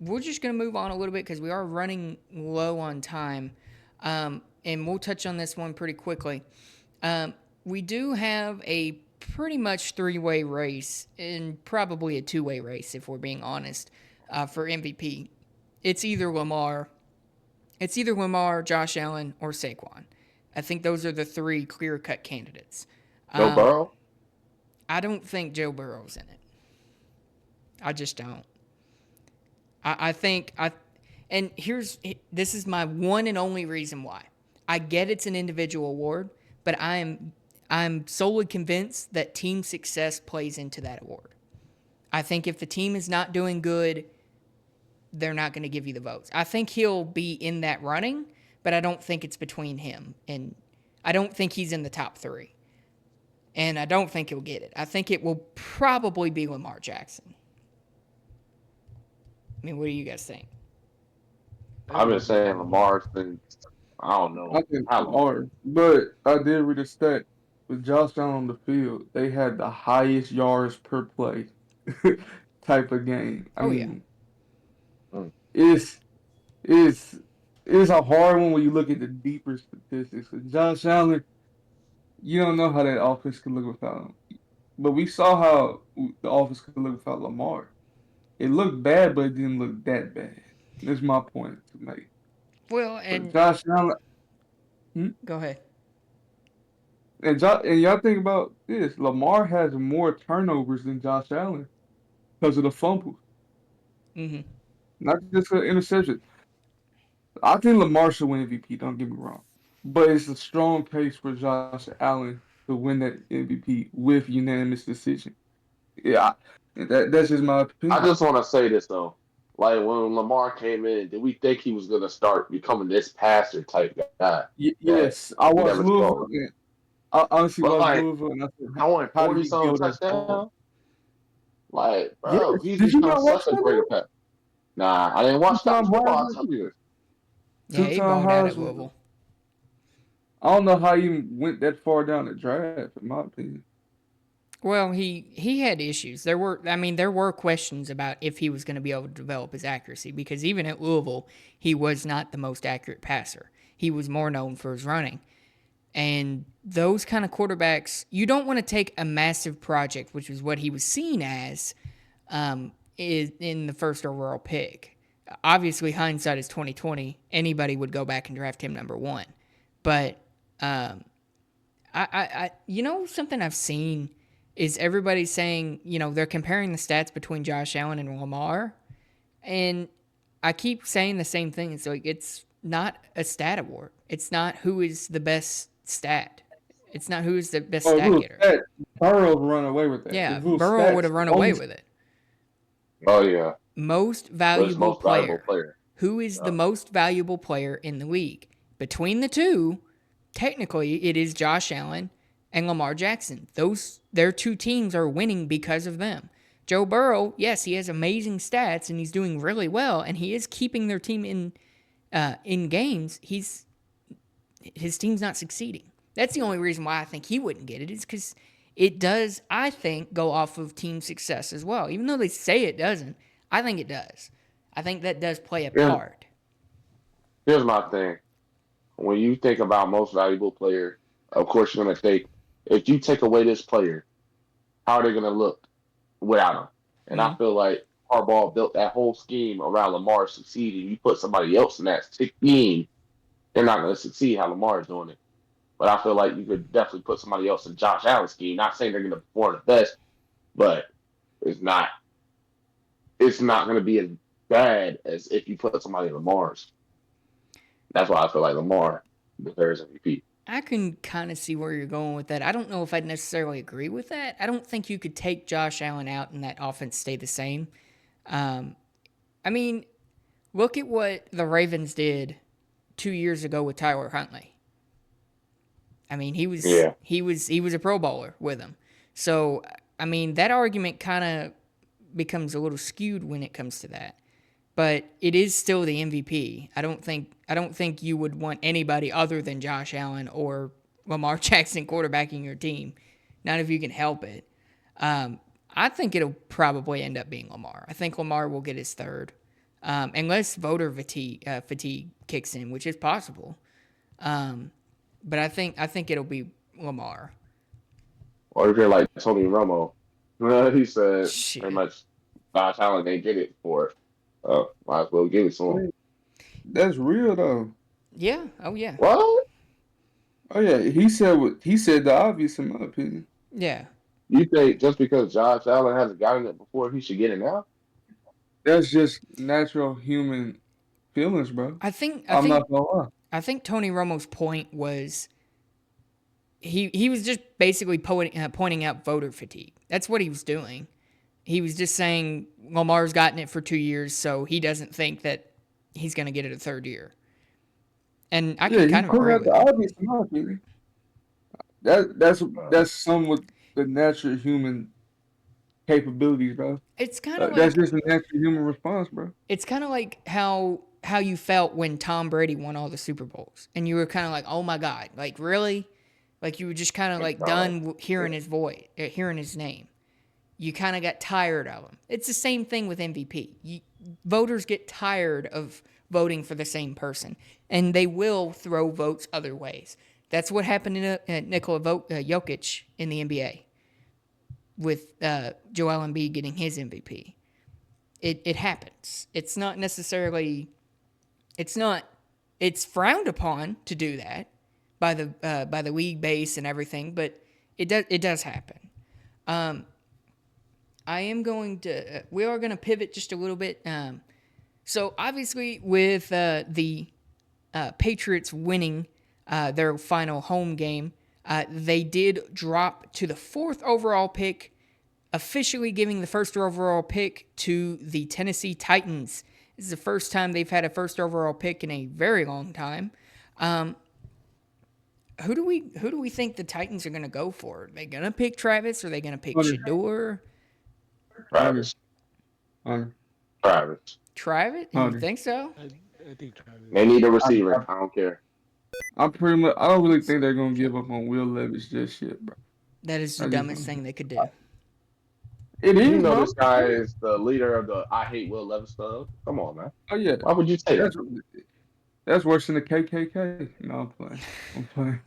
We're just going to move on a little bit because we are running low on time, and we'll touch on this one pretty quickly. We do have a pretty much three-way race and probably a two-way race, if we're being honest, for MVP. It's either Lamar, Josh Allen, or Saquon. I think those are the 3 clear-cut candidates. Joe Burrow? I don't think Joe Burrow's in it. I just don't. I think and this is my one and only reason why. I get it's an individual award, but I'm solely convinced that team success plays into that award. I think if the team is not doing good, they're not going to give you the votes. I think he'll be in that running, but I don't think it's between him and I don't think he's in the top 3. And I don't think he'll get it. I think it will probably be Lamar Jackson. I mean, what do you guys think? I've been saying Lamar since, I don't know. I think how long. Lamar, but I did read a stat with Josh Allen on the field. They had the highest yards per play type of game. I mean, it's a hard one when you look at the deeper statistics. With Josh Allen, you don't know how that offense could look without him. But we saw how the offense could look without Lamar. It looked bad, but it didn't look that bad. That's my point to make. Well, and Josh Allen. Go ahead. And y'all think about this: Lamar has more turnovers than Josh Allen because of the fumbles, not just an interception. I think Lamar should win MVP. Don't get me wrong, but it's a strong case for Josh Allen to win that MVP with unanimous decision. Yeah, that's just my opinion. I just want to say this though. Like when Lamar came in, did we think he was gonna start becoming this passer type guy? Yes, I watched Louisville. I honestly But watched Louisville, and I said, I want how did 40 he something build that ball? touchdowns. Like, bro, Yes. he's Did you become not watch such a that, great bro? passer. Nah, I didn't watch that Two-time football. Heisman. I'll tell you this. Yeah, he Two-time boned out at Heisman. Louisville. I don't know how he went that far down the draft, in my opinion. Well, he had issues. There were questions about if he was going to be able to develop his accuracy because even at Louisville, he was not the most accurate passer. He was more known for his running. And those kind of quarterbacks, you don't want to take a massive project, which is what he was seen as in the first overall pick. Obviously, hindsight is 2020. Anybody would go back and draft him number 1. But I something I've seen is everybody saying, they're comparing the stats between Josh Allen and Lamar. And I keep saying the same thing. It's like, it's not a stat award. It's not who is the best stat. It's not who is the best stat getter. Burrow would run away with that. Yeah, Burrow would have run away with it. Oh, yeah. Most valuable player. player. Who is the most valuable player in the league? Between the two, technically, it is Josh Allen and Lamar Jackson. Their 2 teams are winning because of them. Joe Burrow, yes, he has amazing stats and he's doing really well, and he is keeping their team in games. His team's not succeeding. That's the only reason why I think he wouldn't get it is because it does, I think, go off of team success as well. Even though they say it doesn't, I think it does. I think that does play a part. Here's my thing. When you think about most valuable player, of course you're going to think, if you take away this player, how are they going to look without him? And I feel like Harbaugh built that whole scheme around Lamar succeeding. You put somebody else in that scheme, they're not going to succeed how Lamar is doing it. But I feel like you could definitely put somebody else in Josh Allen's scheme. Not saying they're going to perform the best, but it's not going to be as bad as if you put somebody in Lamar's. That's why I feel like Lamar deserves MVP. I can kind of see where you're going with that. I don't know if I'd necessarily agree with that. I don't think you could take Josh Allen out and that offense stay the same. I mean, look at what the Ravens did 2 years ago with Tyler Huntley. I mean, he was a Pro Bowler with him. So, I mean, that argument kind of becomes a little skewed when it comes to that. But it is still the MVP. I don't think you would want anybody other than Josh Allen or Lamar Jackson quarterbacking your team. Not if you can help it. I think it'll probably end up being Lamar. I think Lamar will get his 3rd. Unless voter fatigue kicks in, which is possible. But I think it'll be Lamar. Or if you're like Tony Romo, he said Shit. pretty much Josh Allen didn't get it for it. Might as well give it to him. That's real though. Yeah. Oh yeah. What? Oh yeah, he said the obvious in my opinion. Yeah. You think just because Josh Allen hasn't gotten it before, he should get it now? That's just natural human feelings, bro. I think I I'm think not gonna lie. I think Tony Romo's point was he was just basically pointing out voter fatigue. That's what he was doing. He was just saying Lamar's gotten it for 2 years, so he doesn't think that he's going to get it a third year. And I Yeah, can he kind of pointed agree out with the him. obvious in my opinion. That's some with the natural human capabilities, bro. It's kind of That's like just a natural human response, bro. it's kind of like how you felt when Tom Brady won all the Super Bowls, and you were kind of like, "Oh my God, like really?" Like you were just kind of like done hearing his voice, hearing his name. You kind of got tired of him. It's the same thing with MVP. Voters get tired of voting for the same person, and they will throw votes other ways. That's what happened to Nikola Jokic in the NBA with Joel Embiid getting his MVP. It happens. It's not necessarily. It's frowned upon to do that by the league base and everything, but it does happen. I am going to. We are going to pivot just a little bit. So obviously, with the Patriots winning their final home game, they did drop to the 4th overall pick, officially giving the 1st overall pick to the Tennessee Titans. This is the first time they've had a 1st overall pick in a very long time. Who do we think the Titans are going to go for? Are they going to pick Travis? Or are they going to pick Hunter. Shador? Travis. Hunter. Travis. Travis? You Hunter. think so? I think Travis. They need a receiver. I don't care. I don't really think they're gonna give up on Will Levis just yet, bro. That is the I just dumbest don't. thing they could do. It is, You know bro. this guy is the leader of the I Hate Will Levis club. Come on, man. Oh yeah, Why would you say that? that's worse than the KKK. No, I'm playing. I'm playing.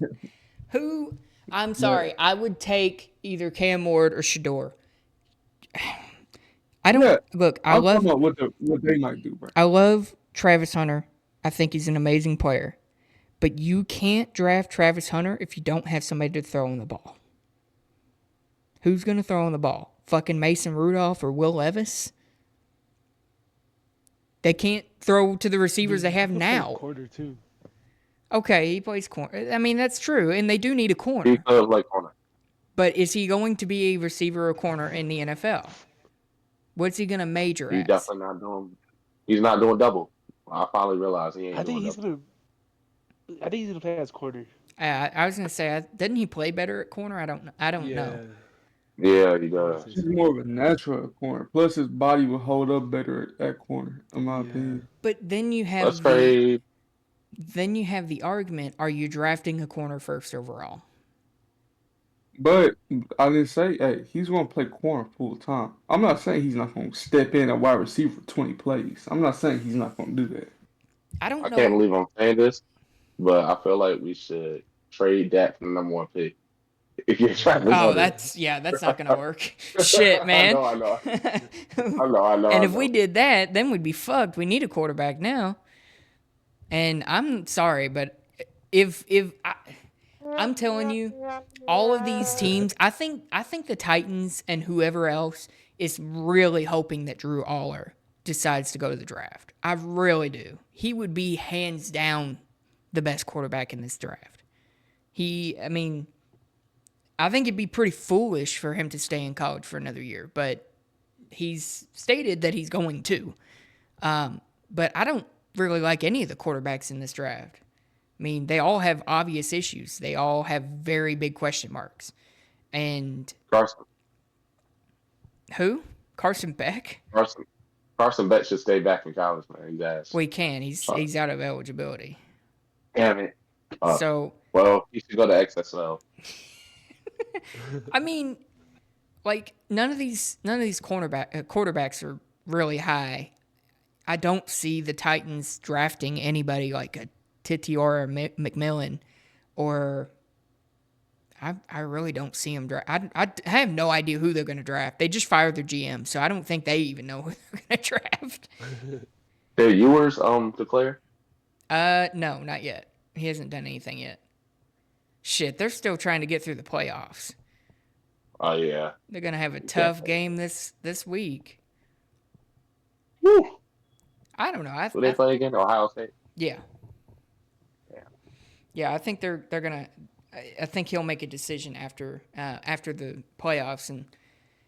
Who? I'm sorry. I would take either Cam Ward or Shador. I don't Yeah, look. I'm talking about what they might do, bro. I love Travis Hunter. I think he's an amazing player. But you can't draft Travis Hunter if you don't have somebody to throw in the ball. Who's going to throw in the ball? Fucking Mason Rudolph or Will Levis? They can't throw to the receivers they have now. Quarter too. Okay, he plays corner. I mean, that's true. And they do need a He corner. could like corner. But is he going to be a receiver or corner in the NFL? What's he going to major He's as? definitely not doing. He's not doing double. I finally realized he ain't I think doing he's double. gonna play as quarter. I was gonna say, didn't he play better at corner? I don't know. Yeah, he does. He's more of a natural at corner. Plus, his body will hold up better at corner, in my opinion. But then you have Let's trade. then you have the argument: are you drafting a corner 1st overall? But I didn't say, hey, he's going to play corner full time. I'm not saying he's not going to step in at wide receiver for 20 plays. I'm not saying he's not going to do that. I don't I know. can't believe I'm saying this, but I feel like we should trade Dak for the #1 pick. If you're trying to. Oh, that's not gonna work. Shit, man. I know. And if we did that, then we'd be fucked. We need a quarterback now. And I'm sorry, but I'm telling you, all of these teams, I think the Titans and whoever else is really hoping that Drew Aller decides to go to the draft. I really do. He would be hands down the best quarterback in this draft. I think it'd be pretty foolish for him to stay in college for another year, but he's stated that he's going to. But I don't really like any of the quarterbacks in this draft. I mean, they all have obvious issues. They all have very big question marks. And Carson who? Carson Beck? Carson Beck should stay back in college, man. He's ass. Well, he can. He's out of eligibility. Damn it. Well, he should go to XSL. I mean, like none of these quarterbacks are really high. I don't see the Titans drafting anybody like a Titior or McMillan, or I really don't see them draft. I have no idea who they're going to draft. They just fired their GM, so I don't think they even know who they're going to draft. Did Ewers declare? No, not yet. He hasn't done anything yet. Shit, they're still trying to get through the playoffs. Oh yeah. They're gonna have a tough game this week. Woo. I don't know. Who they play again? Ohio State. Yeah. Yeah. Yeah, I think they're gonna. I think he'll make a decision after the playoffs, and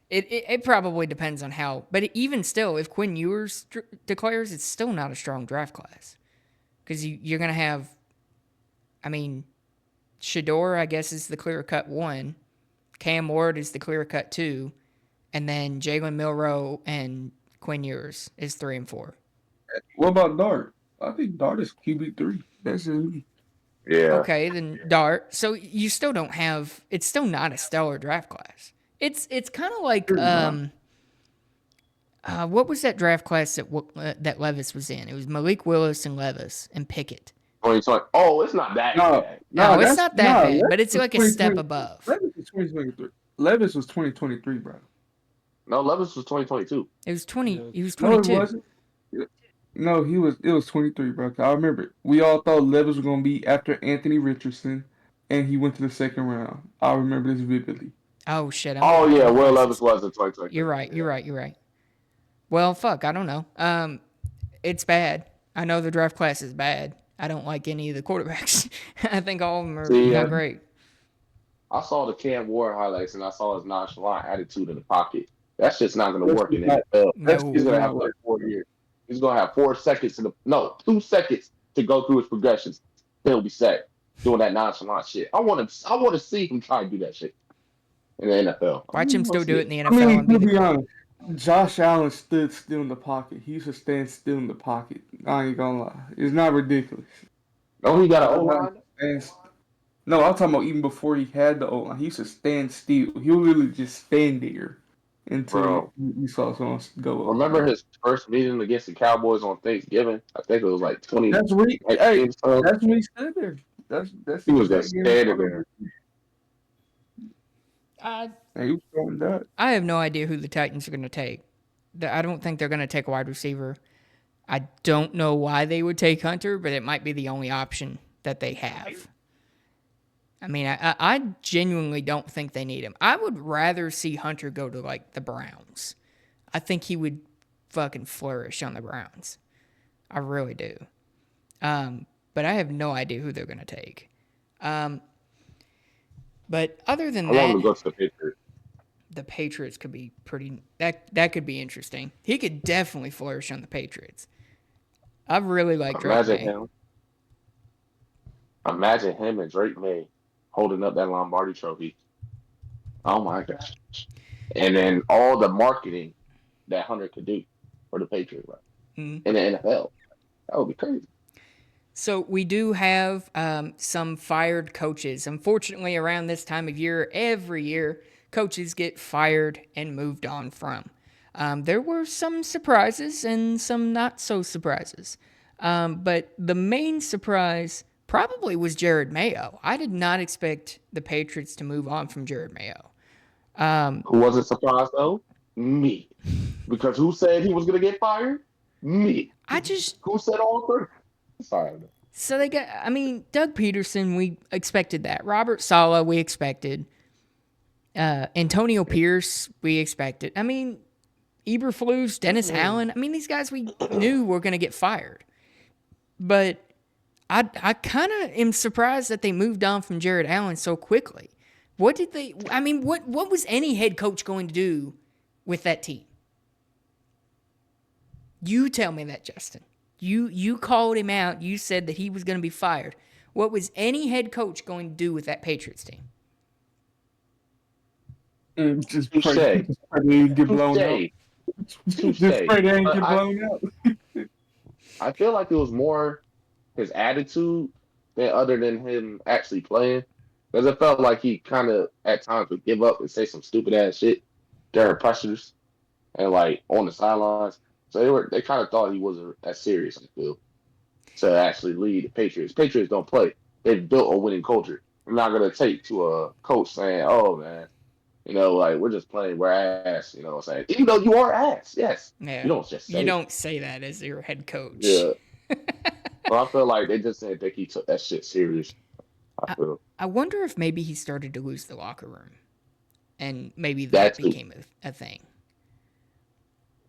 it probably depends on how. But even still, if Quinn Ewers declares, it's still not a strong draft class because you're gonna have. I mean, Shador, I guess, is the clear cut one. Cam Ward is the clear cut 2, and then Jalen Milroe and Quinn Ewers is 3 and 4. What about Dart? I think Dart is QB3. That's it. Yeah. Okay, then Dart. So you still don't have. It's still not a stellar draft class. It's kind of like what was that draft class that Levis was in? It was Malik Willis and Levis and Pickett. 2020. Oh, it's not that bad. No, it's not that bad, but it's like a step above. Levis was 2023. Levis was 2023, bro. No, Levis was 2022. It was 20. He was No, it 22. wasn't. No, he was. It was 23, bro. I remember. We all thought Levis was gonna be after Anthony Richardson, and he went to the second round. I remember this vividly. Oh shit! Oh yeah, Will Levis was in 2020. You're right. You're right. Well, fuck. I don't know. It's bad. I know the draft class is bad. I don't like any of the quarterbacks. I think all of them are not great. I saw the Cam Ward highlights and I saw his nonchalant attitude in the pocket. That shit's not going to work in the NFL. No. He's going to have like 4 years. He's going to have 4 seconds 2 seconds to go through his progressions. He'll be set doing that nonchalant shit. I want to see him try and do that shit in the NFL. Watch him still do it in the NFL. I mean, and be to be the honest, Josh Allen stood still in the pocket. He used to stand still in the pocket. I ain't gonna lie. It's not ridiculous. Oh, he got an O-line? No, I'm talking about even before he had the O-line. He used to stand still. He would literally just stand there until you saw someone go up. Remember his first meeting against the Cowboys on Thanksgiving? I think it was like 20. That's when he stood there. He was just standing there. He was throwing that. I have no idea who the Titans are going to take. I don't think they're going to take a wide receiver. I don't know why they would take Hunter, but it might be the only option that they have. I mean, I genuinely don't think they need him. I would rather see Hunter go to, like, the Browns. I think he would fucking flourish on the Browns. I really do. But I have no idea who they're going to take. But other than I want him to that, go to the Patriots. the Patriots could be pretty. That could be interesting. He could definitely flourish on the Patriots. I really like Drake May. Imagine him and Drake May holding up that Lombardi trophy. Oh my gosh. And then all the marketing that Hunter could do for the Patriots in the NFL. That would be crazy. So we do have some fired coaches. Unfortunately, around this time of year, every year, coaches get fired and moved on from. There were some surprises and some not so surprises. But the main surprise probably was Jared Mayo. I did not expect the Patriots to move on from Jared Mayo. Who wasn't surprised though? Me. Because who said he was going to get fired? Me. Who said all three? Sorry. So they got, Doug Peterson, we expected that. Robert Saleh, we expected. Antonio Pierce, we expected. Eberflus, Dennis Allen. These guys we knew were going to get fired. But I kind of am surprised that they moved on from Jared Allen so quickly. What did they, what was any head coach going to do with that team? You tell me that, Justin. You called him out. You said that he was going to be fired. What was any head coach going to do with that Patriots team? Just pray they get blown out. Just pray they ain't get blown out. I feel like it was more his attitude other than him actually playing. Because it felt like he kind of at times would give up and say some stupid ass shit during pressures and like on the sidelines. So they kind of thought he wasn't that serious, I feel, to actually lead the Patriots. Patriots don't play. They've built a winning culture. I'm not going to take to a coach saying, oh, man, we're just playing, we're ass, what I'm saying? Even though you are ass, yes. Yeah. You don't just say You don't say that as your head coach. Yeah. Well, I feel like they just didn't think he took that shit serious. I feel I wonder if maybe he started to lose the locker room, and maybe that that's the became a thing.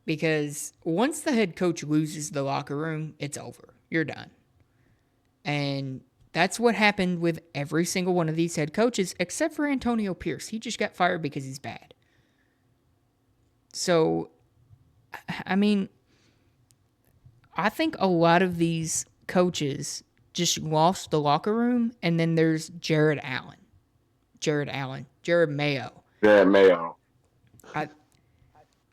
Because once the head coach loses the locker room, it's over. You're done. And that's what happened with every single one of these head coaches, except for Antonio Pierce. He just got fired because he's bad. So, I mean, I think a lot of these coaches just lost the locker room, and then there's Jared Mayo. yeah, Mayo.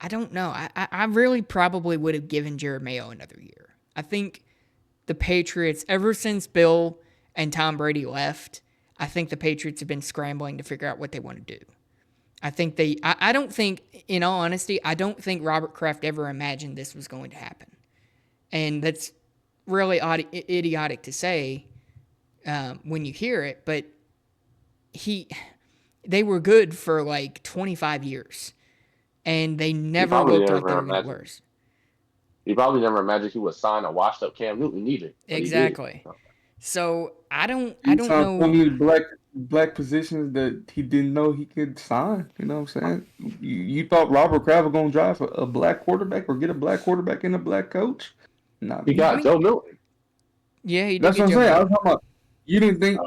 I don't know. I really probably would have given Jared Mayo another year. I think the Patriots, ever since Bill and Tom Brady left, I think the Patriots have been scrambling to figure out what they want to do. I don't think, in all honesty, I don't think Robert Kraft ever imagined this was going to happen. And that's really idiotic to say when you hear it, but they were good for like 25 years. And they never looked like they were going to worse. He probably never imagined he would sign a washed up Cam Newton either. Exactly. So I don't know. So many black positions that he didn't know he could sign. You know what I'm saying? You thought Robert Kraft was gonna drive a black quarterback or get a black quarterback and a black coach? No, He got Joe Milton. Yeah, he did. That's what I'm Joe saying. I Milton. was talking about. You didn't think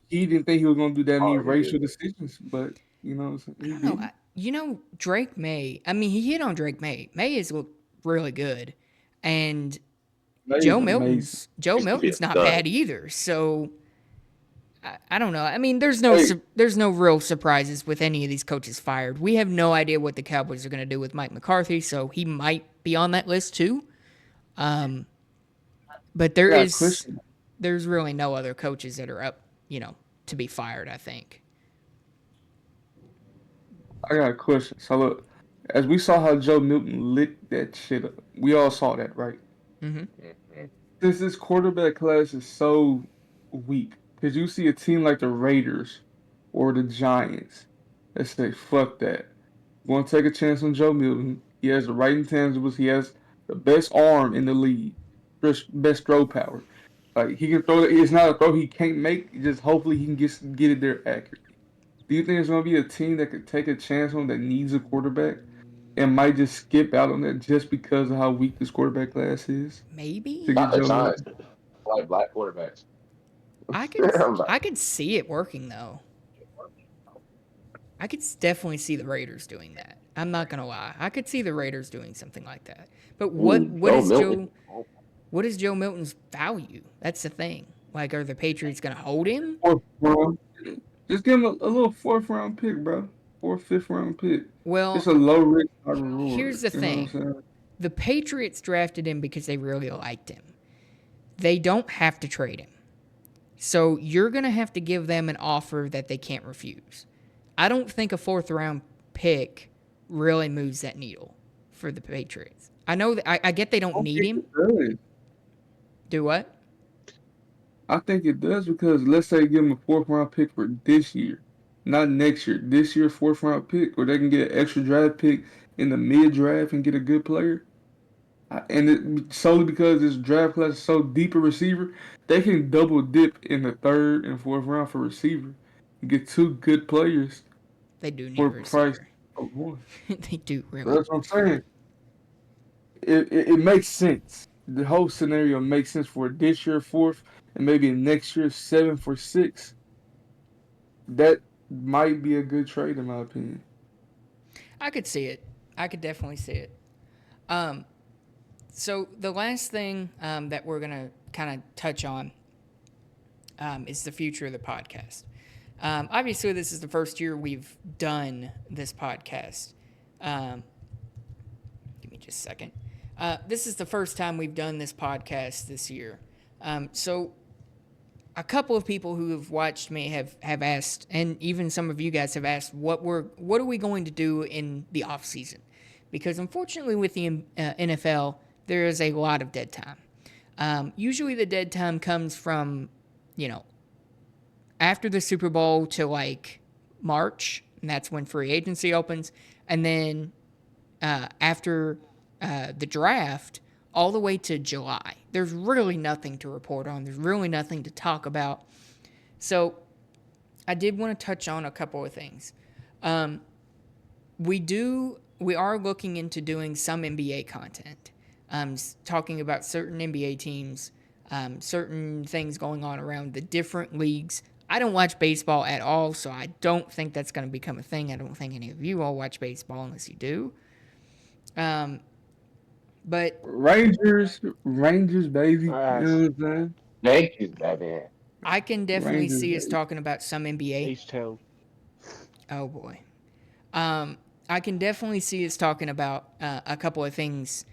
he didn't think he was gonna do that many he racial did. decisions, but you know, what I'm saying? I don't know. Drake May. I mean, he hit on Drake May. May is really good, and Joe Milton's not bad either. So I don't know. I mean, there's no real surprises with any of these coaches fired. We have no idea what the Cowboys are going to do with Mike McCarthy, so he might be on that list too. But there's really no other coaches that are up, to be fired, I think. I got a question. So look, as we saw how Joe Milton lit that shit up, we all saw that, right? Mm-hmm. Since this quarterback class is so weak, because you see a team like the Raiders or the Giants that say, fuck that. We're going to take a chance on Joe Milton. He has the right intangibles. He has the best arm in the league, best throw power. Like, he can throw it. It's not a throw he can't make. Just hopefully he can get it there accurately. Do you think there's going to be a team that could take a chance on that needs a quarterback and might just skip out on that just because of how weak this quarterback class is? Maybe. Not the Giants. Like black quarterbacks. I could see it working though. I could definitely see the Raiders doing that. I'm not gonna lie. I could see the Raiders doing something like that. But what is Joe Milton's value? That's the thing. Like, are the Patriots gonna hold him? Just give him a little 4th round pick, bro. 4th, 5th round pick. Well, it's a low risk, high reward. Here's the thing. The Patriots drafted him because they really liked him. They don't have to trade him. So you're going to have to give them an offer that they can't refuse. I don't think a 4th round pick really moves that needle for the Patriots. I know that I get they don't need him. Do what? I think it does because let's say give him a 4th round pick for this year, not next year. This year, 4th round pick, or they can get an extra draft pick in the mid draft and get a good player. And solely because this draft class is so deep a receiver, they can double dip in the 3rd and 4th round for receiver and get 2 good players. They do need a receiver. Of one. They do really. That's what I'm saying. It makes sense. The whole scenario makes sense for this year 4th. And maybe next year 7 for 6. That might be a good trade in my opinion. I could see it. I could definitely see it. So the last thing that we're gonna kind of touch on is the future of the podcast. Obviously, this is the first year we've done this podcast. Give me just a second. This is the first time we've done this podcast this year. So a couple of people who have watched me have asked, and even some of you guys have asked, what are we going to do in the off season? Because unfortunately with the NFL, there is a lot of dead time. Usually the dead time comes from, after the Super Bowl to like March, and that's when free agency opens. And then after the draft, all the way to July. There's really nothing to report on. There's really nothing to talk about. So I did want to touch on a couple of things. We are looking into doing some NBA content, talking about certain NBA teams, certain things going on around the different leagues. I don't watch baseball at all, so I don't think that's going to become a thing. I don't think any of you all watch baseball unless you do. But Rangers, baby. You Our know ass. what I'm saying? Thank you, Batman. I can definitely Rangers, see us baby. talking about some NBA. H-Town. Oh boy. I can definitely see us talking about a couple of things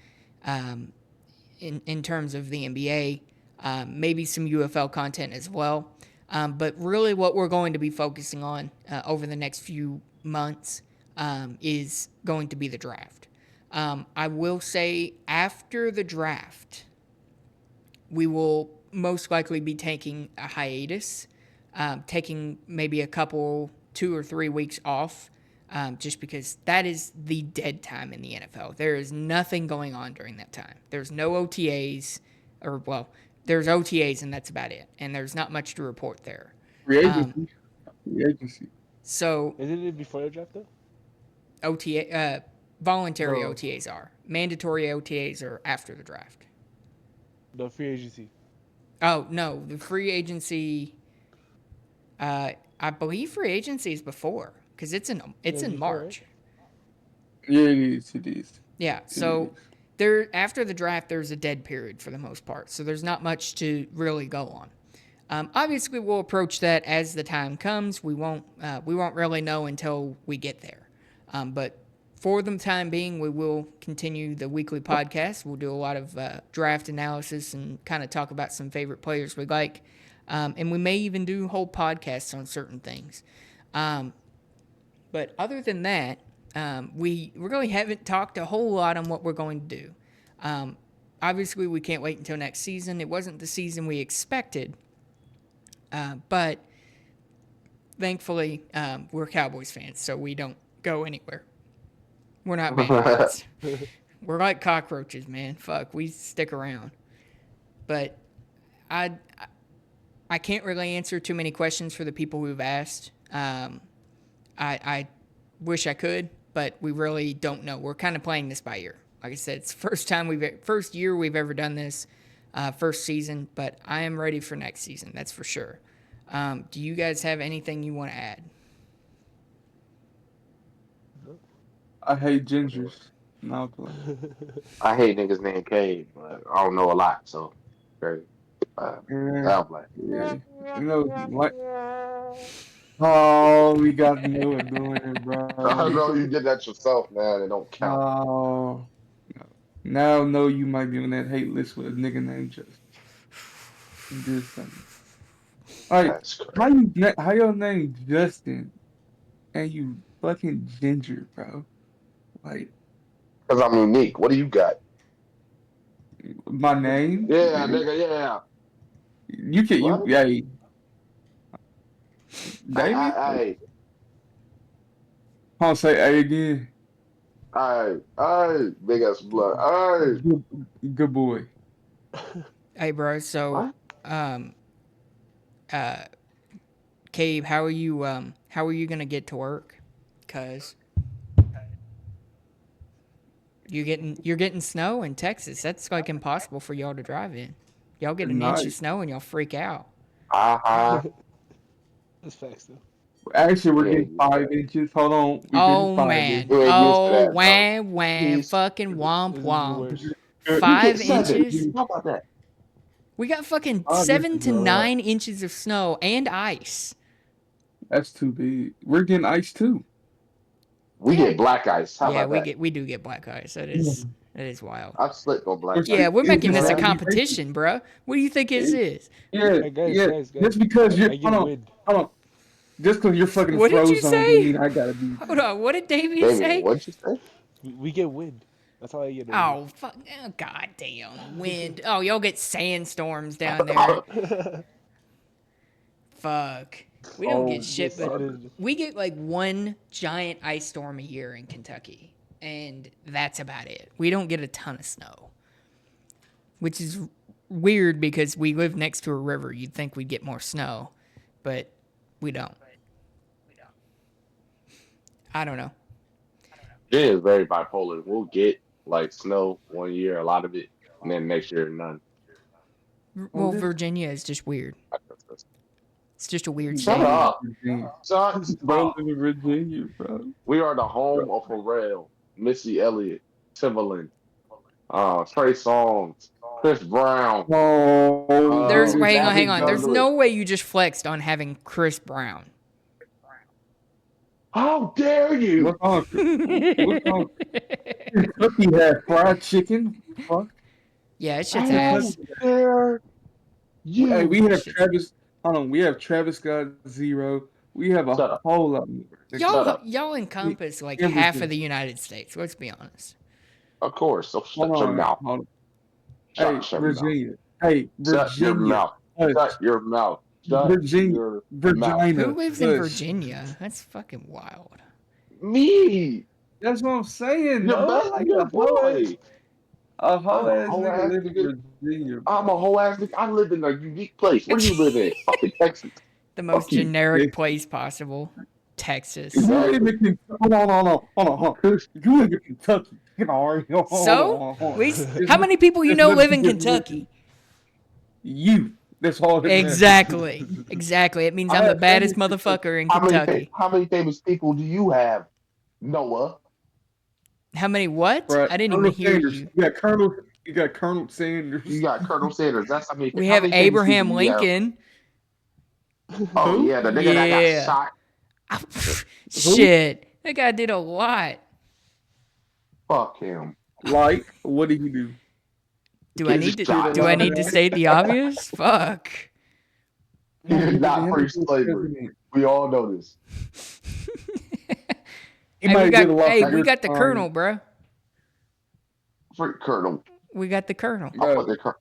in terms of the NBA, maybe some UFL content as well. But really, what we're going to be focusing on over the next few months is going to be the draft. I will say after the draft, we will most likely be taking a hiatus, taking maybe a couple, 2 or 3 weeks off, just because that is the dead time in the NFL. There is nothing going on during that time. There's no OTAs, there's OTAs and that's about it. And there's not much to report there. Free agency. Free agency. So Isn't it before the draft though? voluntary No. OTAs are. Mandatory OTAs are after the draft. The free agency. Oh, no, the free agency, I believe free agency is before, because it's in before, March. Yeah, it is. It is. Yeah, so there after the draft, there's a dead period for the most part, so there's not much to really go on. Obviously, we'll approach that as the time comes. We won't really know until we get there. But for the time being, we will continue the weekly podcast. We'll do a lot of draft analysis and kind of talk about some favorite players we like. And we may even do whole podcasts on certain things. But other than that, we really haven't talked a whole lot on what we're going to do. Obviously, we can't wait until next season. It wasn't the season we expected. But thankfully, we're Cowboys fans, so we don't go anywhere. We're not bandits. We're like cockroaches, man. Fuck, we stick around. But I can't really answer too many questions for the people who've asked. I wish I could, but we really don't know. We're kind of playing this by ear. Like I said, it's the first year we've ever done this, first season. But I am ready for next season. That's for sure. Do you guys have anything you want to add? I hate gingers. No, I'm playing. I hate niggas named Caib, but I don't know a lot, so very. Yeah, I'm like, yeah. You know, like, oh, we got to know it doing it, bro. I know you did that yourself, man. It don't count. Oh, now know you might be on that hate list with a nigga named Justin. Just saying. All right, That's crazy. how your name Justin and you fucking ginger, bro? Like Because I'm unique. What do you got? my name? Yeah, nigga, yeah. You can What? hey, Damien? I, I'll say A again. big ass blood. Aye. Good boy. Hey, bro. So, What? Caib, how are you gonna get to work? Cause you're getting snow in Texas. That's like impossible for y'all to drive in. Y'all get an inch of Nice. snow and y'all freak out. Uh-huh. That's facts though. Actually, we're Yeah, getting 5 inches. Hold on. We're Oh getting 5 man. inches. You ain't used to Oh that, bro. wham wham. He's- Fucking womp This is the womp. worst. You 5 get 7. inches. How about that? We got fucking 5 7 inches to is a lot. 9 inches of snow and ice. That's too big. We're getting ice too. We Yeah. get black ice. How Yeah, about that? we do get black ice. That is wild. I've slipped on black We're ice. Yeah, we're It's making this a gonna be competition, bruh. What do you think it is? Yeah, Hey, guys, yeah. guys. Just because you're I get wind. hold on. Just because you're fucking What did you frozen, say? don't mean I gotta be. Hold on, what did Damien Damien, say? what'd you say? We get wind. That's how I get. Oh, fuck. Oh, goddamn. Wind. Oh, y'all get sandstorms down there. Fuck. We don't get shit, but we get like one giant ice storm a year in Kentucky. And that's about it. We don't get a ton of snow. Which is weird because we live next to a river. You'd think we'd get more snow. But we don't. I don't know. Virginia is very bipolar. We'll get like snow one year, a lot of it, and then next year none. Well, Virginia is just weird. It's just a weird Shut state. up. Virginia. Shut Bro, up. live in Virginia, bro. We are the home of Pharrell, Missy Elliott, Timbaland, Trey Songz, Chris Brown. Oh, There's nigga, hang on, hang Savage on. There's Douglas. no way you just flexed on having Chris Brown. How dare you? What's on? What's on? Kentucky had fried chicken. Fuck. Yeah, it's just How ass. dare you? Hey, we have Shit. Travis. Hold on, we have Travis Scott 0. We have a Shut up. whole lot more. Shut up. Y'all encompass like Everything. half of the United States. Let's be honest. Of course. So shut Hold your on, mouth. hold on. Shut Hey, your mouth. Virginia. Hey, Shut your Virginia. mouth. Hush. Shut your mouth. Shut Virginia. your mouth. Virginia. Who lives in Hush. Virginia? That's fucking wild. Me. That's what I'm saying. Your No, best like your a whole ass, boy. a whole I'm a ass whole nigga ass live in nigga. Virginia. I'm a whole ass nigga. I live in a unique place. Where do you live in? Fucking Texas. The most Fuck you. generic place possible. Texas. You live in Kentucky. Hold on. You live in Kentucky. Get on. So, how many people you know live in Kentucky? You. That's all that matters. Exactly. Exactly. It means I I'm the have baddest family- motherfucker in How Kentucky. many famous people do you have, Noah? How many what? Right. I didn't Colonel even hear Sanders. you. You got Colonel Sanders. You got Colonel Sanders. That's how many. We how have many famous Abraham people do you have? Lincoln. Oh Who? yeah, the nigga that Yeah. got shot. Shit. That guy did a lot. Fuck him. Like, what did he do? Do I Get need to shot. do I need to state the obvious? Fuck. He did not Him free as slavery. president. We all know this. He Hey, might we have did a got, lot hey, for we your got the time. colonel, bro. Free Colonel. We got the colonel. I'll Bro, put the Colonel.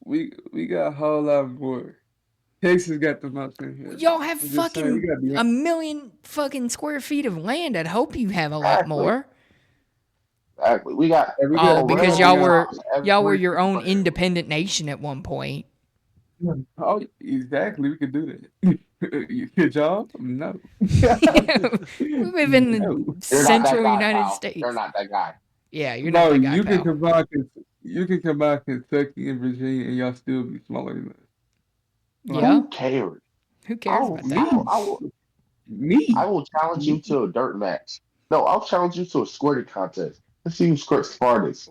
we got a whole lot more. Texas got the most in here. Y'all have I'm just saying, we fucking gotta be a million fucking square feet of land. I'd hope you have a lot Exactly. more. Exactly. We got. Hey, we Oh, got- because we y'all got- were y'all were your own independent nation at one point. Oh, exactly. We could do that. Your job? No. We live in the No. You're not that central guy, United pal. States. You're not that guy. Yeah, you're No, not that guy, you pal. can combine. You can combine Kentucky and Virginia, and y'all still be smaller than us. Yeah. Who cares? Who cares about that? Me. I will challenge you to a dirt match. No, I'll challenge you to a squirting contest. Let's see who squirts farthest.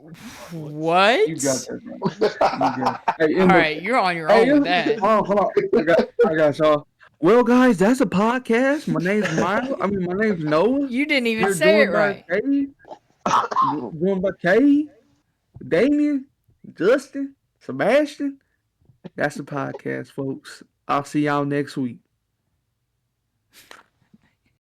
What? You got that, bro. You got. Hey, All right, you're on your own with that. Hold on. I got y'all. Well, guys, that's a podcast. My name's Miles. My name's Noah. You didn't even We're say it doing right. by Caib. Doing by Caib, Damien, Justin, Sebastion. That's the podcast, folks. I'll see y'all next week.